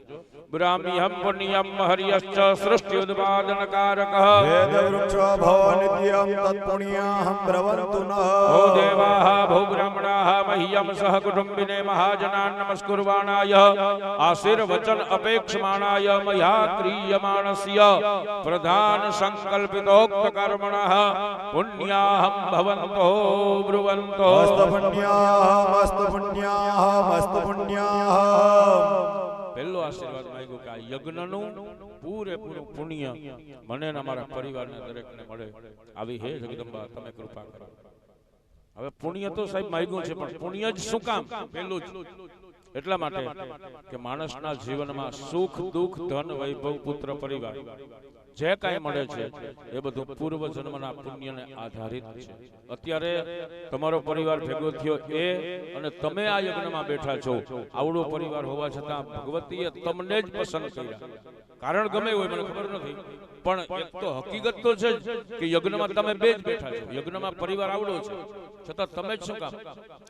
બ્રાહ્મ્યં પુણ્યં હરિયશ્ચ સૃષ્ટિ ઉત્પાદનકારકઃ વેદ વૃક્ષો ભવ નિત્યં તત્પુણ્યાહં બ્રવन्तु નઃ ઓ દેવાઃ ભો બ્રાહ્મણાઃ મહ્યં સહ કુટુંબિને મહાજનાન નમસ્કુર્વાણાય આશીર્વચન અપેક્ષમાણાય મયા ક્રિયમાણસ્ય પ્રધાન સંકલ્પિતોક્ત કર્મણઃ પુણ્યાહં ભવન્તો બ્રુવન્તો મસ્ત પુણ્યાહં પહેલો આશીર્વાદ માંગ્યો કે આ યજ્ઞનું પૂરેપૂરું પુણ્ય મને અને અમારા પરિવારને દરેકને મળે આવી હે જગદંબા તમે કૃપા કરો હવે પુણ્ય તો સાહેબ માંગ્યું છે પણ પુણ્ય જ શું કામ પહેલું જ એટલા માટે કે માણસના જીવનમાં સુખ દુઃખ ધન વૈભવ પુત્ર પરિવાર જે કાંઈ મળે છે એ બધું પૂર્વ જન્મના પુણ્યને આધારિત છે અત્યારે તમારો પરિવાર ભેગો થયો એ અને તમે આ યજ્ઞમાં બેઠા છો આવડો પરિવાર હોવા છતાં ભગવતીએ તમને જ પસંદ કર્યા કારણ ગમે હોય મને ખબર નથી પણ એક તો હકીકત તો છે કે યજ્ઞમાં તમે બે જ બેઠા છો યજ્ઞમાં પરિવાર આવડો છે છતાં તમે જ શું કામ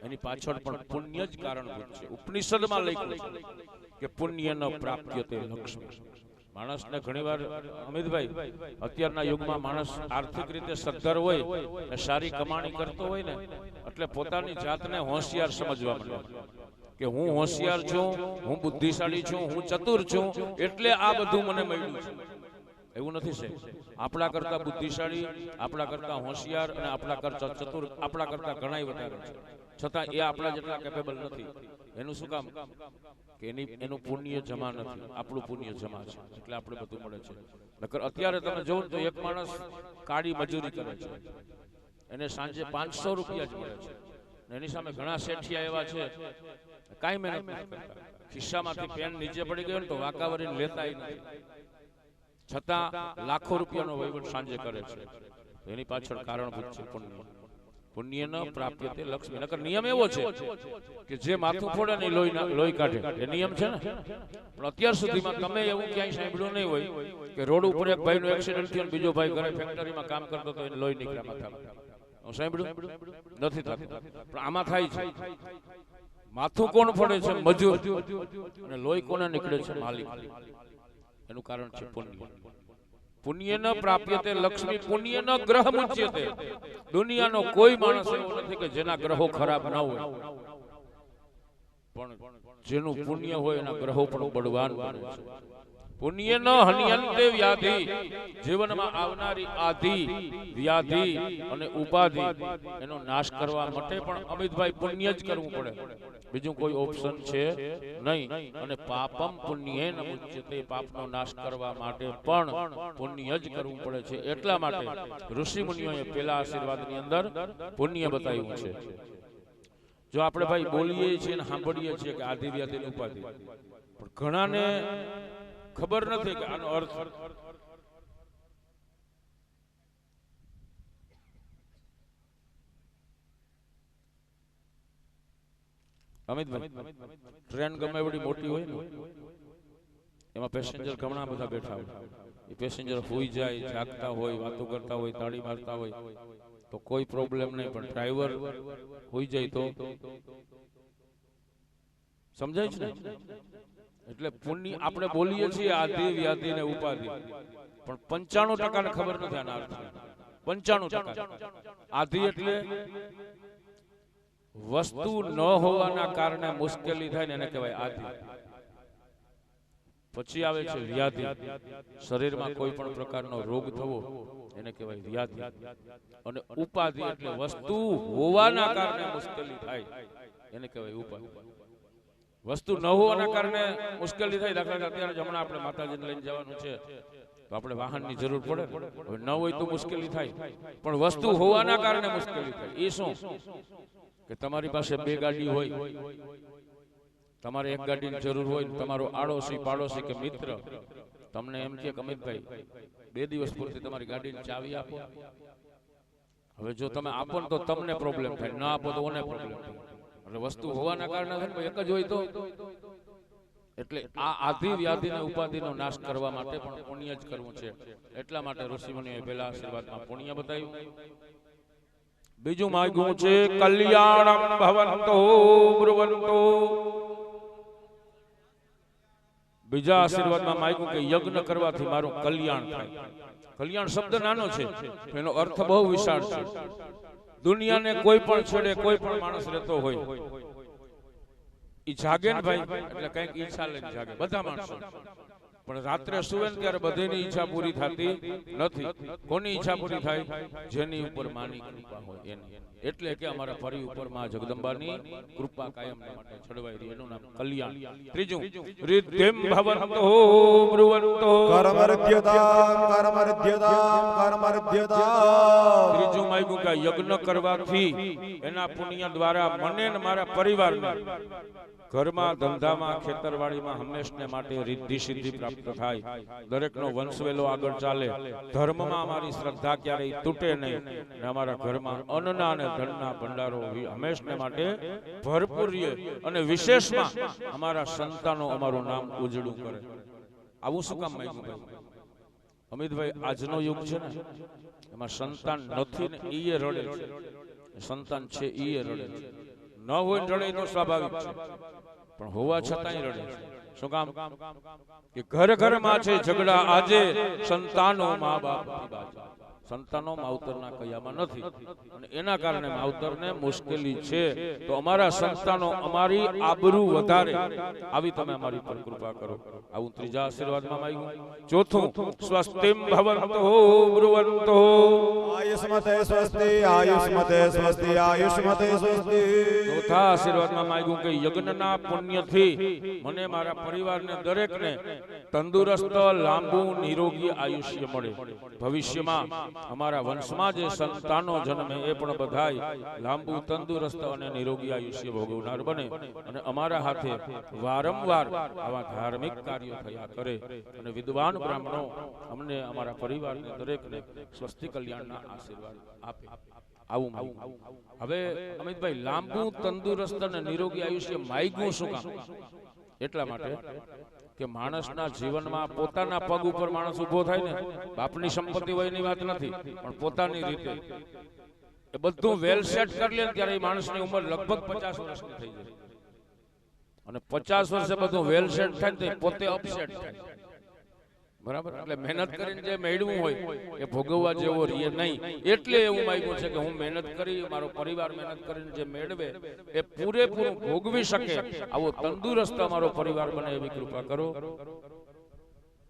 એની પાછળ પણ પુણ્ય જ કારણભૂત છે ઉપનિષદમાં લખ્યું છે કે પુણ્યનો પ્રાપ્યતે લક્ષ્મી માણસને ઘણીવાર અમિતભાઈ અત્યારના યુગમાં માણસ આર્થિક રીતે સદ્ધર હોય ને સારી કમાણી કરતો હોય ને એટલે પોતાની જાતને હોશિયાર સમજવા માંડે કે હું હોશિયાર છું હું બુદ્ધિશાળી છું હું ચતુર છું એટલે આ બધું મને મળ્યું છે એવું નથી છે આપણા કરતા બુદ્ધિશાળી આપણા કરતા હોશિયાર અને આપણા કરતા ચતુર આપણા કરતા ઘણાય વધારે છે છતાં એ આપણા જેટલા કેપેબલ નથી એનું શું કામ કે એનું પુણ્ય જમા નથી, આપણું પુણ્ય જમા છે એટલે આપણે બધું મળે છે. નકર અત્યારે તમે જોવો તો એક માણસ કાળી મજૂરી કરે છે, એને સાંજે 500 રૂપિયા જ મળે છે. એની સામે ઘણા શેઠિયા એવા છે કાંઈ મહેનત નથી કરતા, ખિસ્સામાંથી પેન નીચે પડી ગયો ને તો વાંકાવરીને લેતા નથી, છતાં લાખો રૂપિયાનો વહીવટ સાંજે કરે છે. એની પાછળ કારણભૂત છે પુણ્ય. પુણ્ય ન પ્રાપ્ય તે લક્ષ્મી. નકર નિયમ એવો છે કે જે માથું ફોડે ને લોહી કાઢે, એ નિયમ છે ને. પણ અત્યાર સુધીમાં તમે એવું ક્યાંય સાંભળ્યું નહીં હોય કે રોડ ઉપર એક ભાઈનો એક્સિડન્ટ થયો ને બીજો ભાઈ ઘરે ફેક્ટરીમાં કામ કરતો તો એને લોહી નીકળ્યા માથામાં. સાંભળ્યું નથી થતું, પણ આમાં થાય છે. માથું કોણ ફોડે છે? મજૂર. અને લોહી કોને નીકળે છે? માલિક. એનું કારણ છે પુણ્ય. પુણ્ય ન પ્રાપ્યતે લક્ષ્મી, પુણ્ય ન ગ્રહ મુચ્યતે. દુનિયાનો કોઈ માણસ એવો નથી કે જેના ગ્રહો ખરાબ ન હોય, પણ જેનું પુણ્ય હોય એના ગ્રહો પણ બળવાન બને છે. પુણ્ય ન હન્યંતે વ્યાધિ, જીવનમાં આવનારી આધિ, વ્યાધિ અને ઉપાધિ એનો નાશ કરવા માટે પણ અમિતભાઈ પુણ્ય જ કરવું પડે, બીજું કોઈ ઓપ્શન છે નહીં. અને પાપમ પુણ્યેન મુચ્યતે, પાપનો નાશ કરવા માટે પણ પુણ્ય જ કરવું પડે છે. એટલા માટે ઋષિ મુનિઓએ પેલા આશીર્વાદની અંદર પુણ્ય બતાવ્યું છે. જો આપણે ભાઈ બોલીએ છીએ ને સાંભળીએ છીએ કે આધિ વ્યાધિ ની ઉપાધિ, પણ ઘણાને ખબર નથી કે આનો અર્થ. અમિતભાઈ, ટ્રેન ગમે એવડી મોટી હોય ને એમાં પેસેન્જર ઘણા બધા બેઠા હોય, એ પેસેન્જર હોઈ જાય, જાગતા હોય, વાતો કરતા હોય, તાળી મારતા હોય તો કોઈ પ્રોબ્લેમ નહીં, પણ ડ્રાઈવર હોઈ જાય તો સમજાય છે ને. એટલે પુણ્ય આપણે બોલીએ છીએ આધિ વ્યાધિ ને ઉપાધિ, પણ 95% ને ખબર નથી આના અર્થ. 95% આધિ એટલે વસ્તુ ન હોવાના કારણે મુશ્કેલી થાય ને એને કહેવાય આધિ. પછી આવે છે વ્યાધિ, શરીરમાં કોઈ પણ પ્રકારનો રોગ થવો એને કહેવાય વ્યાધિ. અને ઉપાધિ એટલે વસ્તુ હોવાના કારણે મુશ્કેલી થાય એને કહેવાય ઉપાધિ. વસ્તુ ન હોવાના કારણે મુશ્કેલી થાય, દાખલા કે અત્યારે જ હમણાં આપણે માતાજીને લઈને જવાનું છે તો આપણે વાહનની જરૂર પડે, હવે ન હોય તો મુશ્કેલી થાય, પણ વસ્તુ હોવાના કારણે મુશ્કેલી થાય. એ શું કે તમારી પાસે 2 ગાડી હોય, તમારે એક ગાડીની જરૂર હોય, તમારો આડોશી પાડોશી કે મિત્ર તમને એમ કે અમિતભાઈ 2 દિવસ પૂરતી તમારી ગાડીની ચાવી આપો. હવે જો તમે આપો ને તો તમને પ્રોબ્લેમ થાય, ના આપો તો ઓને પ્રોબ્લેમ થાય. એટલે વસ્તુ હોવાના કારણે એક જ હોય તો. એટલે આ આધિ વ્યાધિ ને ઉપાધિનો નાશ કરવા માટે પણ પુણ્ય જ કરવું છે. એટલા માટે ઋષિમુનિઓએ પહેલા આશીર્વાદમાં પુણ્ય બતાવ્યું. બીજું માંગ્યું છે કલ્યાણમ ભવન્તો બ્રુવન્તો. બીજા આશીર્વાદમાં માંગ્યું કે યજ્ઞ કરવાથી મારું કલ્યાણ થાય. કલ્યાણ શબ્દ નાનો છે, એનો અર્થ બહુ વિશાળ છે. દુનિયાને કોઈ પણ છેડે કોઈ પણ માણસ રહેતો હોય, ઈ જાગે ને ભાઈ એટલે કઈક ઈચ્છા લઈને જાગે, બધા માણસો. પણ રાત્રે સુવે ને ત્યારે બધીની ઈચ્છા પૂરી થતી નથી. કોની ઈચ્છા પૂરી થાય? જેની ઉપર માની કૃપા હોય એની. એટલે કે અમારા પરી ઉપર માં જગદંબાની કૃપા કાયમ માટે છડવાઈ રહી, એનું નામ કલ્યાણ. ત્રીજું રિદ્ધિમ ભવન્તો બ્રુવન્તો. ત્રીજું માંગ્યું કે યજ્ઞ કરવાથી એના પુણ્ય દ્વારા મને ને મારા પરિવારને ઘરમાં, ધંધામાં, ખેતરવાડીમાં હંમેશને માટે રિદ્ધિ સિદ્ધિ પ્રાપ્ત થાય. દરેકનો વંશવેલો આગળ ચાલે. ધર્મમાં અમારી શ્રદ્ધા ક્યારેય તૂટે નહીં ને અમારા ઘરમાં અન્નના અને ધનના ભંડારો હંમેશને માટે ભરપૂર રહે. અને વિશેષમાં અમારા સંતાનો અમારું નામ ઉજળું કરે. આવું શું કામ માંગ્યું અમિતભાઈ? આજનો યુગ છે ને એમાં સંતાન નથી ને ઈ રડે છે, સંતાન છે ઈ રડે છે. ન હોય રડે તો સ્વાભાવિક છે, પણ હોવા છતાંય રડે છે. શું કામ? કે ઘર ઘરમાં છે ઝઘડા આજે, સંતાનો મા બાપ. સંતાનો માવતરના કયામાં નથી અને એના કારણે માવતરને મુશ્કેલી છે. તો અમારા સંતાનો અમારી આબરૂ વધારે આવી તમે અમારી પર કૃપા કરો. આવું ત્રીજા આશીર્વાદમાં માંગ્યું. ચોથું સ્વસ્તિમ ભવન્તો બ્રુવન્તો. આયુષ્મતે સ્વસ્તિ આયુષ્મતે સ્વસ્તિ આયુષ્મતે સ્વસ્તિ. ચોથા આશીર્વાદમાં માંગ્યું કે યજ્ઞના પુણ્યથી મને મારા પરિવારને દરેકને તંદુરસ્ત લાંબુ નિરોગી આયુષ્ય મળે. ભવિષ્યમાં અમારા વંશમાં જે સંતાનો જન્મે એ પણ બધાય લાંબુ તંદુરસ્ત અને નિરોગી આયુષ્ય ભોગવનાર બને અને અમારા હાથે વારંવાર આવા ધાર્મિક કાર્યો થયા કરે અને વિદ્વાન બ્રાહ્મણો અમને અમારા પરિવારને દરેકને સ્વસ્તિ કલ્યાણના આશીર્વાદ આપે. આવું માગ્યું. હવે અમિતભાઈ લાંબુ તંદુરસ્ત અને નિરોગી આયુષ્ય માગ્યું શું કામ? એટલા માટે કે માણસના જીવનમાં પોતાના પગ ઉપર માણસ ઉભો થાય ને, બાપની સંપત્તિ હોય એની વાત નથી, પણ પોતાની રીતે એ બધું વેલ સેટ કરી લે ત્યારે એ માણસની ઉંમર લગભગ 50 વર્ષની થઈ જાય અને 50 વર્ષે બધું વેલ સેટ થાય ને પોતે અપસેટ થાય. બરાબર? એટલે મહેનત કરીને જે મેળવું હોય એ ભોગવવા જેવો રહે નહીં. એટલે એવું માંગ્યું છે કે હું મહેનત કરી, મારો પરિવાર મહેનત કરીને જે મેળવે એ પૂરેપૂરું ભોગવી શકે આવો તંદુરસ્ત અમારો પરિવાર બને એવી કૃપા કરો.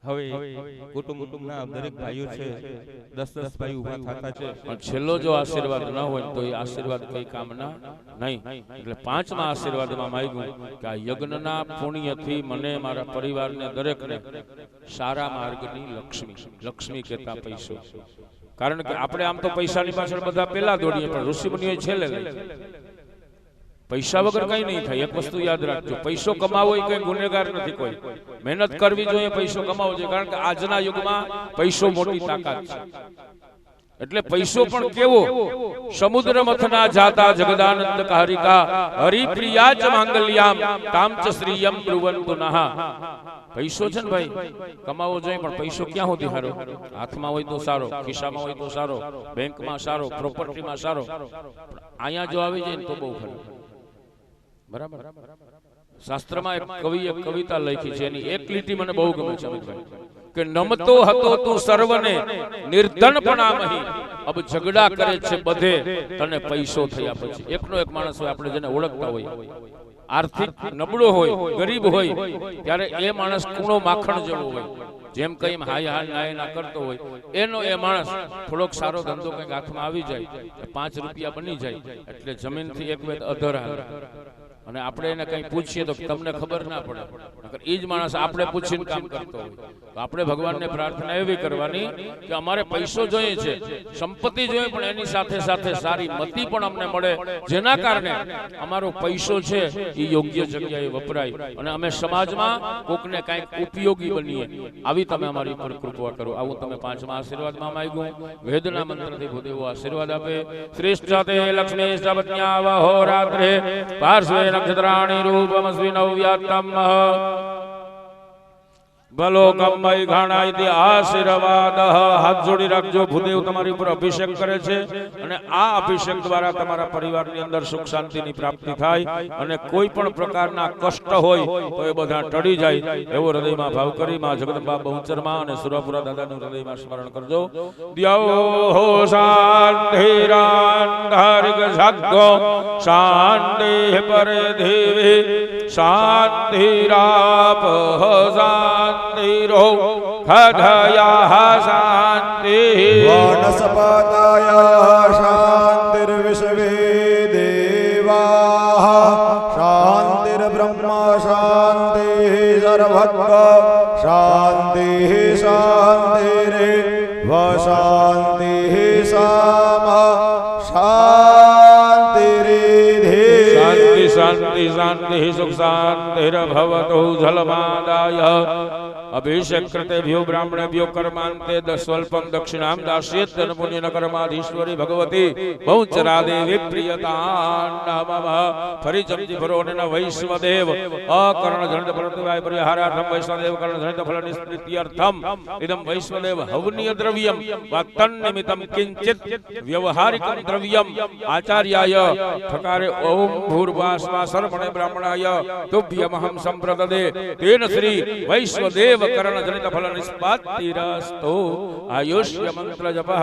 હવે કુટુંબના દરેક ભાઈઓ છે, 10 ભાઈ ઉભા થતા છે. પણ છેલ્લો જો આશીર્વાદ ન હોય તો એ આશીર્વાદ કઈ કામના નહીં. એટલે પાંચમા આશીર્વાદમાં માંગ્યું કે આ યજ્ઞના પુણ્યથી મને મારા પરિવારને દરેકને સારા માર્ગની લક્ષ્મી કહેતા પૈસો. કારણ કે આપણે આમ તો પૈસાની પાછળ બધા પેલા દોડીએ પણ ઋષિમુનિઓએ છેલ્લે લઈ. પૈસા વગર કઈ નહીં થાય. એક વસ્તુ યાદ રાખજો, પૈસો કમાવો એ કઈ ગુનેગાર નથી. કોઈ મહેનત કરવી જોઈએ, પૈસો કમાવો જોઈએ. કારણ કે આજના યુગમાં પૈસો મોટી તાકાત છે. એટલે પૈસો પણ કેવો? સમુદ્ર મથના જાતા જગદાનંદ કારિકા હરિપ્રિયા ચ માંગલ્યામ તામ ચ શ્રીયમ બ્રુવંતુ નઃ. પૈસો છે ને ભાઈ કમાવો જોઈએ, પણ પૈસો ક્યાં સુધી સારો? હાથમાં હોય તો સારો, ખિસ્સામાં હોય તો સારો, બેંકમાં સારો, પ્રોપર્ટીમાં સારો. અહીંયા જો આવી જાય ને તો બહુ ખરું. બરાબર? શાસ્ત્રમાં એક કવિએ કવિતા લખી છે, એની એક લીટી મને બહુ ગમે છે કે નમતો હતો તું સર્વને નિર્ધનપણામહી, અબ ઝઘડા કરે છે બધે તને પૈસો થયા પછી. એકનો એક માણસ હોય આપણે જેને ઓળખતા હોય, આર્થિક નબળો હોય, ગરીબ હોય, ત્યારે એ માણસ કૂણો માખણ જેવો હોય. જેમ કઈ હાય હાય નાય ના કરતો હોય એનો એ માણસ થોડોક સારો ધંધો કંઈક હાથમાં આવી જાય, 5 રૂપિયા બની જાય એટલે જમીનથી એક વેદ અધર હાલે. અને આપણે એને કઈ પૂછીએ તો તમને ખબર ના પડે. એ જ માણસ આપણે પૂછીને કામ કરતો હોય. તો આપણે ભગવાનને પ્રાર્થના એવી કરવાની કે અમારે પૈસો જોઈએ છે, સંપત્તિ જોઈએ, પણ એની સાથે સાથે સારી મતિ પણ અમને મળે, જેના કારણે અમારો પૈસો છે એ યોગ્ય જગ્યાએ વપરાય અને અમે સમાજમાં કોકને કંઈક ઉપયોગી બનીએ. આવી તમે અમારી ઉપર કૃપા કરો. આવું તમે પાંચમા આશીર્વાદમાં માંગ્યું. વેદના મંત્રથી ભૂદેવો આશીર્વાદ આપે. શ્રેષ્ઠ તે લક્ષ્મી સપત્ન્યાવહો રાત્રે પાર્શ્વે નક્ષત્રાણી રૂપમસ્વી નવ્યાત્તમ બલોકમય ઘાણાયથી આશીર્વાદ. હાથ જોડી રાખજો. ભૂદેવ તમારી ઉપર અભિષેક કરે છે અને આ અભિષેક દ્વારા તમારા પરિવારની અંદર સુખ શાંતિની પ્રાપ્તિ થાય અને કોઈ પણ પ્રકારના કષ્ટ હોય તો એ બધા ટળી જાય એવો હૃદયમાં ભાવ કરી માં જગદંબા બહુચરમાં અને સુરાપુરા દાદાનું હૃદયમાં સ્મરણ કરજો. દ્યો શાંતિરાંધારિક જાગ્ગો શાંતિ પરે દેવી શાંતિરાપ શાંતિરો ખડયા શાંતિ વનસ્પતયઃ શાંતિર્વિશ્વે દેવાઃ શાંતિર્બ્રહ્મ શાંતિઃ સર્વત્ર શાંતિઃ શાંતિરેવ શાંતિઃ સામા શાંતિરિધિ. શાંતિ શાંતિ શાંતિ સુખ શાંતિર્ભવતુ જલમાદાય. અભિષેક કૃતેભ્યો બ્રાહ્મણેભ્યો કર્માંતે સ્વલ્પમ દક્ષિણામ દાસ્યેત્તન પુણ્યન કર્માધીશ્વરી ભગવતી બહુચરા દેવી પ્રિયતાન નમઃ. ફરી જમજી ભરો અને વૈશ્વદેવ અકર્ણ જનિત ફલતિવાય પરિહારાર્થમ વૈશ્વદેવ કર્ણ જનિત ફલ નિસ્પૃત્યર્થમ ઇદમ વૈશ્વદેવ હવનીય દ્રવ્યમ વા તન્નિમિતમ કિંચિત વ્યવહારિકમ દ્રવ્યમ આચાર્યાય ઠકારે ઓમ ભૂર્ભાસ્વા સર્વણે બ્રહ્મણે બ્રાહ્મણાય તુભ્યમહં સંપ્રદદે તેન શ્રી વૈશ્વદેવ કરણ જનિત ફલ નિષ્પાતિરસ્તો આયુષ્ય મંત્ર જપઃ.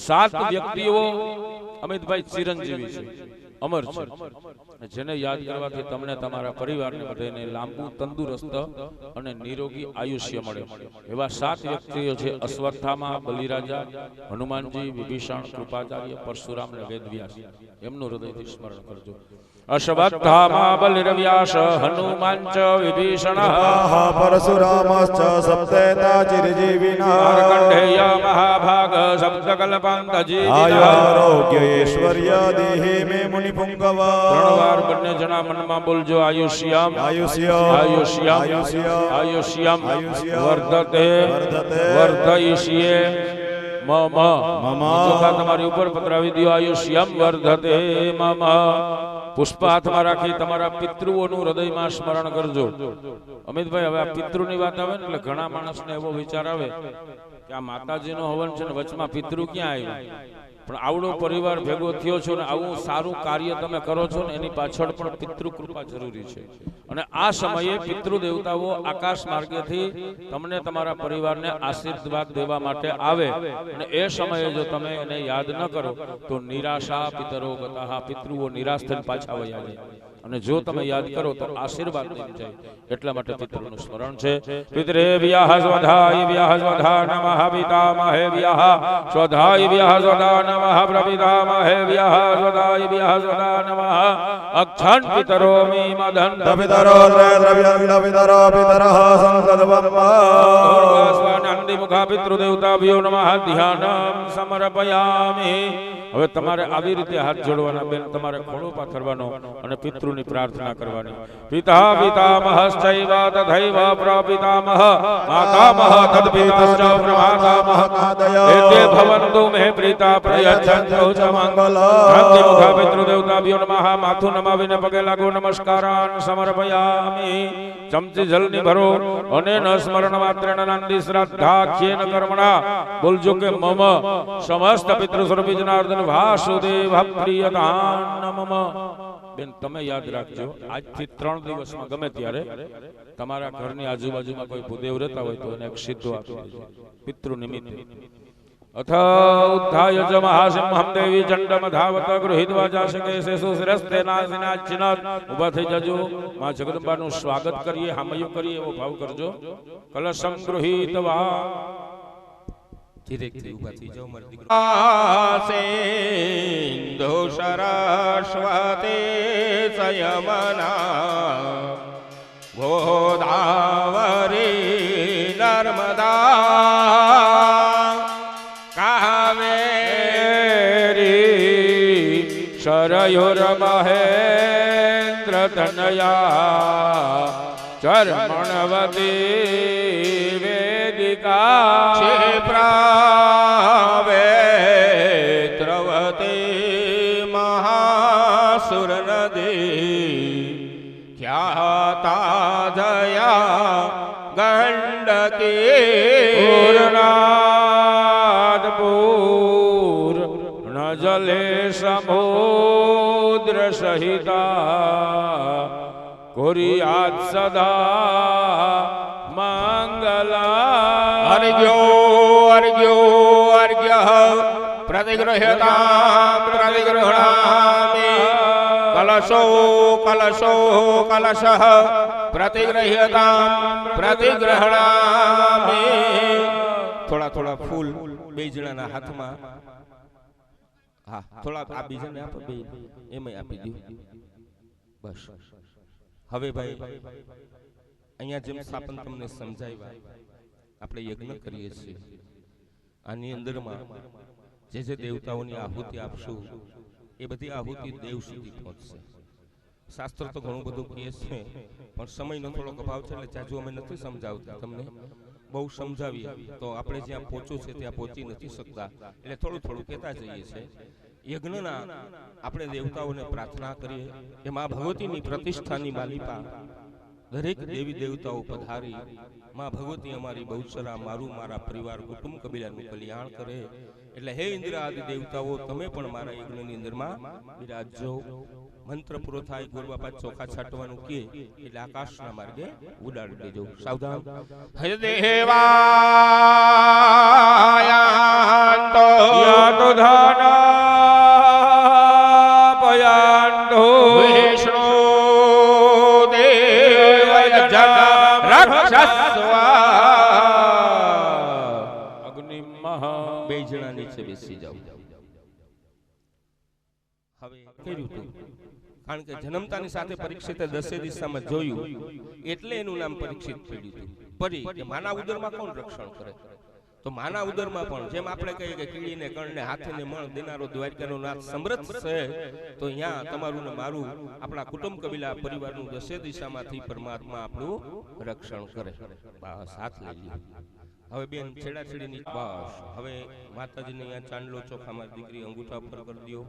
7 વ્યક્તિઓ અમિતભાઈ ચિરંજીવી છે, અમર છે, જેને યાદ કરવાથી તમને તમારા પરિવારને બધાને લાંબુ તંદુરસ્ત અને નિરોગી આયુષ્ય મળે. એવા 7 વ્યક્તિઓ છે અશ્વત્થામા, બલિરાજા, હનુમાનજી, વિભીષણ, કૃપાચાર્ય, પરશુરામ અને વેદવ્યાસ. એમનું હૃદયથી સ્મરણ કરજો. અશ્વત્થામા, બલિર્વ્યાસ, હનુમાન ચ વિભીષણ, પરશુરામશ્ચ સપ્તેતા ચિરજીવિના, માર્કંડેય મહાભાગ સપ્તકલ્પાંતજીવિના, આયુરારોગ્ય ઐશ્વર્ય દેહે મે મુનિપુંગવા. 3 વાર બંને જણા મનમાં બોલજો આયુષ્યમ આયુષ્યમ આયુષ્યમ આયુષ્યમ આયુષ્યમ વર્ધતે વર્ધયિષ્યે મમ ચોખા તમારી ઉપર પધરાવી દો. આયુષ્યમ વર્ધતે મમ. પુષ્પ હાથમાં રાખી તમારા પિતૃઓનું હૃદયમાં સ્મરણ કરજો. અમિતભાઈ, હવે આ પિતૃની વાત આવે ને એટલે ઘણા માણસને એવો વિચાર આવે કે આ માતાજીનો હવન છે ને વચમાં પિતૃ ક્યાં આવ્યું? પણ આવડો પરિવાર ભેગો થયો છો ને આવું સારું કાર્ય તમે કરો છો ને એની પાછળ પણ પિતૃ કૃપા જરૂરી છે. અને આ સમયે પિતૃ દેવતાઓ આકાશ માર્ગેથી તમને તમારા પરિવારને આશીર્વાદ દેવા માટે આવે અને એ સમયે જો તમે એને યાદ ન કરો તો નિરાશા પિતરો ગતઃ, પિતૃઓ નિરાશ થઈને પાછા વયા જાય. અને જો તમે યાદ કરો તો આશીર્વાદ લઈ જાય. એટલા માટે પિતૃનું સ્મરણ છે. પિતૃભ્યઃ સ્વધાય સ્વધા નમઃ, પિતામહેભ્યઃ સ્વધાય સ્વધા નમઃ, પ્રપિતામહેભ્યઃ સ્વધાય સ્વધા નમઃ. અક્ષાન પિતરો મે મદન પિતરો દ્રવ્ય પિતરો પિતરઃ સંતતવમ્મા. સ્વાનંદી મુખા પિતૃદેવતાભ્યો નમઃ. ધ્યાનમ સમર્પયામિ. હવે તમારે આવી રીતે હાથ જોડવાના બેન, તમારે ખોળો પાથરવાનો અને પિતૃની પ્રાર્થના કરવાની. પિતા પિતામહશ્ચૈવ તથૈવ પ્રપિતામહ માતામહ તદ્પિતશ્ચ પ્રમાતામહ એતે ભવન્તુ મે પ્રીતા પ્રયચ્છન્તુ ચ મંગલં. મુખા પિતૃદેવતાભ્યો નમઃ. માથું નમાવીને પગે લાગો. નમસ્કારાન સમર્પયામિ. ચમચી જલની ભરો અને ન સ્મરણ માત્રેણ નંદી શ્રદ્ધાખ્યેન કર્મણા. બોલજો કે મમ સમસ્ત પિતૃ સ્વરૂપી જનાર્દન વાસુદેવ પ્રિયદાન મમ. બેન, તમે યાદ રાખજો, આજથી 3 દિવસમાં ગમે ત્યારે તમારા ઘરની આજુબાજુમાં કોઈ ભૂદેવ રહેતા હોય તો એને એક સિદ્ધો આપી દેજો પિતૃ નિમિત્તે. અથ ઉદ્ધાય ચ મહાસિંહં દેવી ચંડમ ધાવત ગૃહીત્વા જાશકે શેષુ શિરસ્તે નાસિના ચિનત. ઊભા થઈ જજો. માં જગદંબાનું સ્વાગત કરીએ, હામયું કરીએ એવો ભાવ કરજો. કલશં ગૃહીત્વા. ધીરેથી ઊભા થઈ જાઓ મારા દીકરા. સિંધુ સરસ્વતી સંયમના ગોદાવરી નર્મદા કાવેરી શરયુર્મહેન્દ્ર તનયા ચર્મણવતી વેદિકા ક્ષિપ્રાવેત્રવતી મહાસુર નદી ખ્યાતા જયા ગંડકી પૂર્ણાદપૂર ન જલે સમુદ્ર સહિતા કુર્યાત સદા મંગલા. અર્ઘ્ય પ્રતિગૃહ્યતામ પ્રતિગૃહણામિ. કલશઃ પ્રતિગૃહ્યતામ પ્રતિગૃહણામિ. થોડા ફૂલ બે જણાના હાથમાં. હા, થોડા આ બીજાને આપો, બે એમાં આપી દો. બસ. હવે ભાઈ, અહીંયા જેમ સ્થાપન તમને સમજાવ્યા, આપણે યજ્ઞ કરીએ છીએ. આની અંદરમાં જે દેવતાઓની આહુતિ આપશું એ બધી આહુતિ દેવ સુધી પહોંચશે. શાસ્ત્ર તો ઘણું બધું કહે છે, પણ સમયનો થોડોક અભાવ છે એટલે જાજુ અમે નથી સમજાવતા. તમને બહુ સમજાવીએ તો આપણે જ્યાં પહોંચવું છે ત્યાં પહોંચી નથી શકતા, એટલે થોડું કહેતા જઈએ છીએ. યજ્ઞના આપણે દેવતાઓને પ્રાર્થના કરીએ. એમાં ભગવતીની પ્રતિષ્ઠાની માલિકા દરેક દેવી દેવતાઓ પધારી માં ભગવતી અમારી બહુચરા મારું મારા પરિવાર કુટુંબ કબીલાનું કલ્યાણ કરે એટલે હે ઇન્દ્ર આદિ દેવતાઓ તમે પણ મારા યજ્ઞની અંદરમાં બિરાજજો મંત્ર પૂરો થાય ગુરુબાપા ચોખા છાંટવાનું કે એટલે આકાશના માર્ગે ઉડાડી દેજો સાવધાન હે દેવાયાંતો યાતો ધાના પયાંતો વિષ્ણુ દેવ જગ રક્ષસ્વા અગ્નિ મહા બે જણા નીચે બેસી જાઓ હવે કર્યું તું કારણ કે જન્મતાની સાથે પરીક્ષિતે 10 દિશામાં જોયું એટલે એનું નામ પરીક્ષિત પડ્યું હતું પરી કે માના ઉદરમાં કોણ રક્ષણ કરે તો માના ઉદરમાં પણ જેમ આપણે કહીએ કે કીડીને કણને હાથીને મણ દેનારો દ્વારકાનો નાથ સમર્થ છે તો અહીંયા તમારું ને મારું આપણા કુટુંબ કબીલા પરિવારનું 10 દિશામાંથી પરમાત્મા આપણું રક્ષણ કરે બસ હાથ લઈ લ્યો હવે બેન છેડાછેડીની બસ હવે માતાજીને અહીંયા ચાંદલો ચોખામાં દીકરી અંગૂઠા પર કરી દો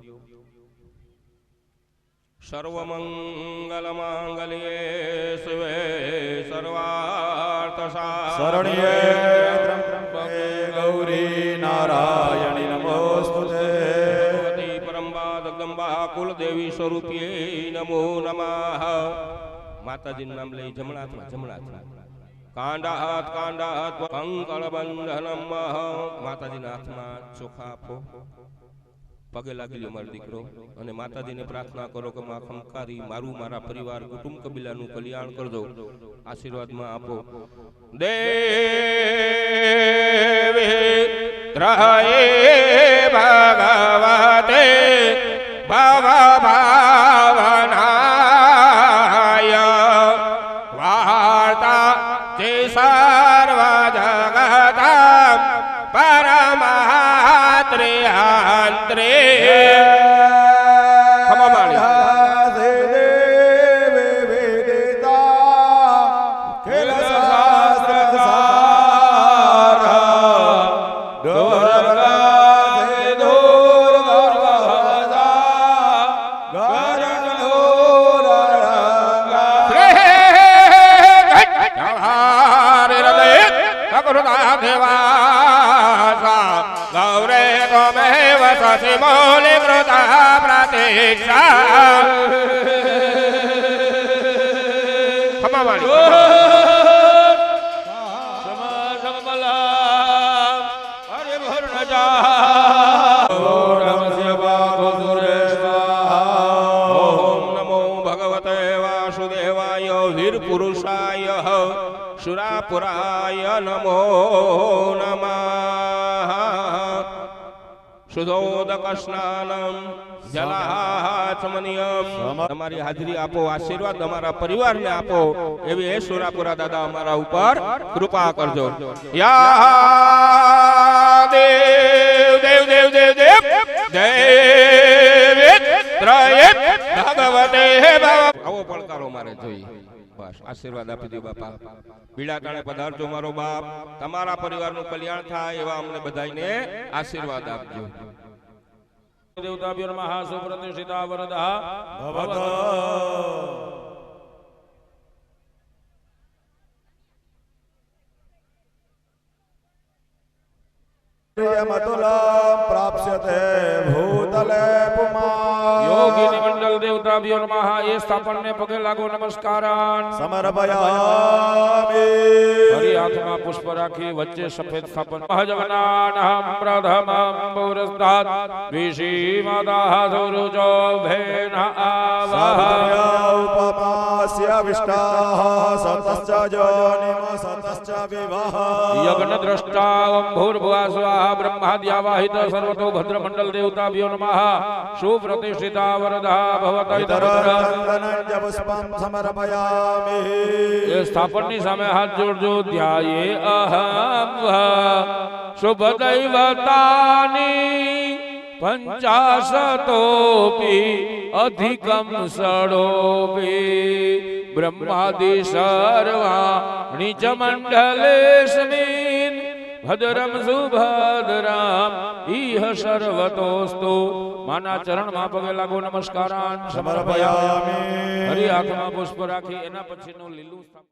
સર્વમંગલ માંગલ્યે શિવે સર્વાર્થ શરણ્યે ત્રંબકે ગૌરી નારાયણી નમોસ્તુતે પરંબા જગદંબા કુલદેવી સ્વરૂપિયે નમો નમઃ માતાજીનું નામ લઈ જમણા હાથમાં કાંડા હાથ કંકળ બંધનમ માતાજીના હાથમાં ચોખા આપો પગે લાગી લ્યો મારો દીકરો અને માતાજીને પ્રાર્થના કરો કે માં ખમકારી મારું મારા પરિવાર કુટુંબ કબીલાનું કલ્યાણ કરજો આશીર્વાદમાં આપો દેવી ત્રયે ભગવતે ભવ ભાવનાય વાર્તા જે સર્વ જગતા પરમાત્રિયાંત્રે ગૌરે ગોમેવ સસી મોલે કૃતા પ્રતિષ્ઠા ખમાવાણી સમસમલા હરે ભર્ણ જા ઓમ નમો ભગવતે વાસુદેવાય વીર પુરુષાય સુરાપુરાય નમો નમઃ શુદ્ધોદક સ્નાનમ જલાચમનિયમ તમારી હાજરી આપો આશીર્વાદ અમારા પરિવારને આપો એવી હે સુરાપુરા દાદા અમારા ઉપર કૃપા કરજો યા દેવ દેવ દેવ દેવ દેવ દેવ ત્રયે ભગવતે આવો પડકારો મારે જોઈએ બસ આશીર્વાદ આપી દો બાપા બીડા ટાણે પધારજો મારો બાપ તમારા પરિવારનું કલ્યાણ થાય એવા અમને બધાને આશીર્વાદ આપજો દેવતાભ્યો નમઃ સુપ્રતિષ્ઠિતા વરદા ભવત પ્રિયમતુલાં પ્રાપ્સ્યતે ભૂતલે પુમાન યોગિની મંડળ દેવતાભ્યો નમઃ એ સ્થાપનને પગે લાગો નમસ્કારાન સમર્પયામિ હરિ હાથમાં પુષ્પ રાખી વચ્ચે સફેદ સ્થાપન જગન્નાથમ પ્રથમમ પુરસ્તાદ વિશી માતા સુરુજો ભેન આવા ઉપમાસ્ય વિષ્ટાઃ સતશ્ચ જોનિમ સતશ્ચ વિવાહ યજ્ઞ દ્રષ્ટા ભૂર્ભુવા સ્વાહા બ્રહ્માદ્યાવાહિત સર્વતો ભદ્રમંડલ દેવતાભ્યો નમઃ સુપ્રતિષ્ઠિતા વરદા ભવતૈ પુષ્પં સમર્પયામિ એ સ્થાપનની સામે હાથ જોડજો ધ્યાયે અહમ શુભ દૈવતાની પંચાશતોપી અધિકમ ષડોપી બ્રહ્માદિ સર્વાણિ ચ મંડલેસ્મિન ભદ્રમ સુભદ્રામ ઈહ સર્વતોસ્તુ માના ચરણમાં પગે લાગો નમસ્કારાન સમર્પયામિ સમર્પયામિ. હરિ હાથમાં પુષ્પ રાખી એના પછીનું લીલું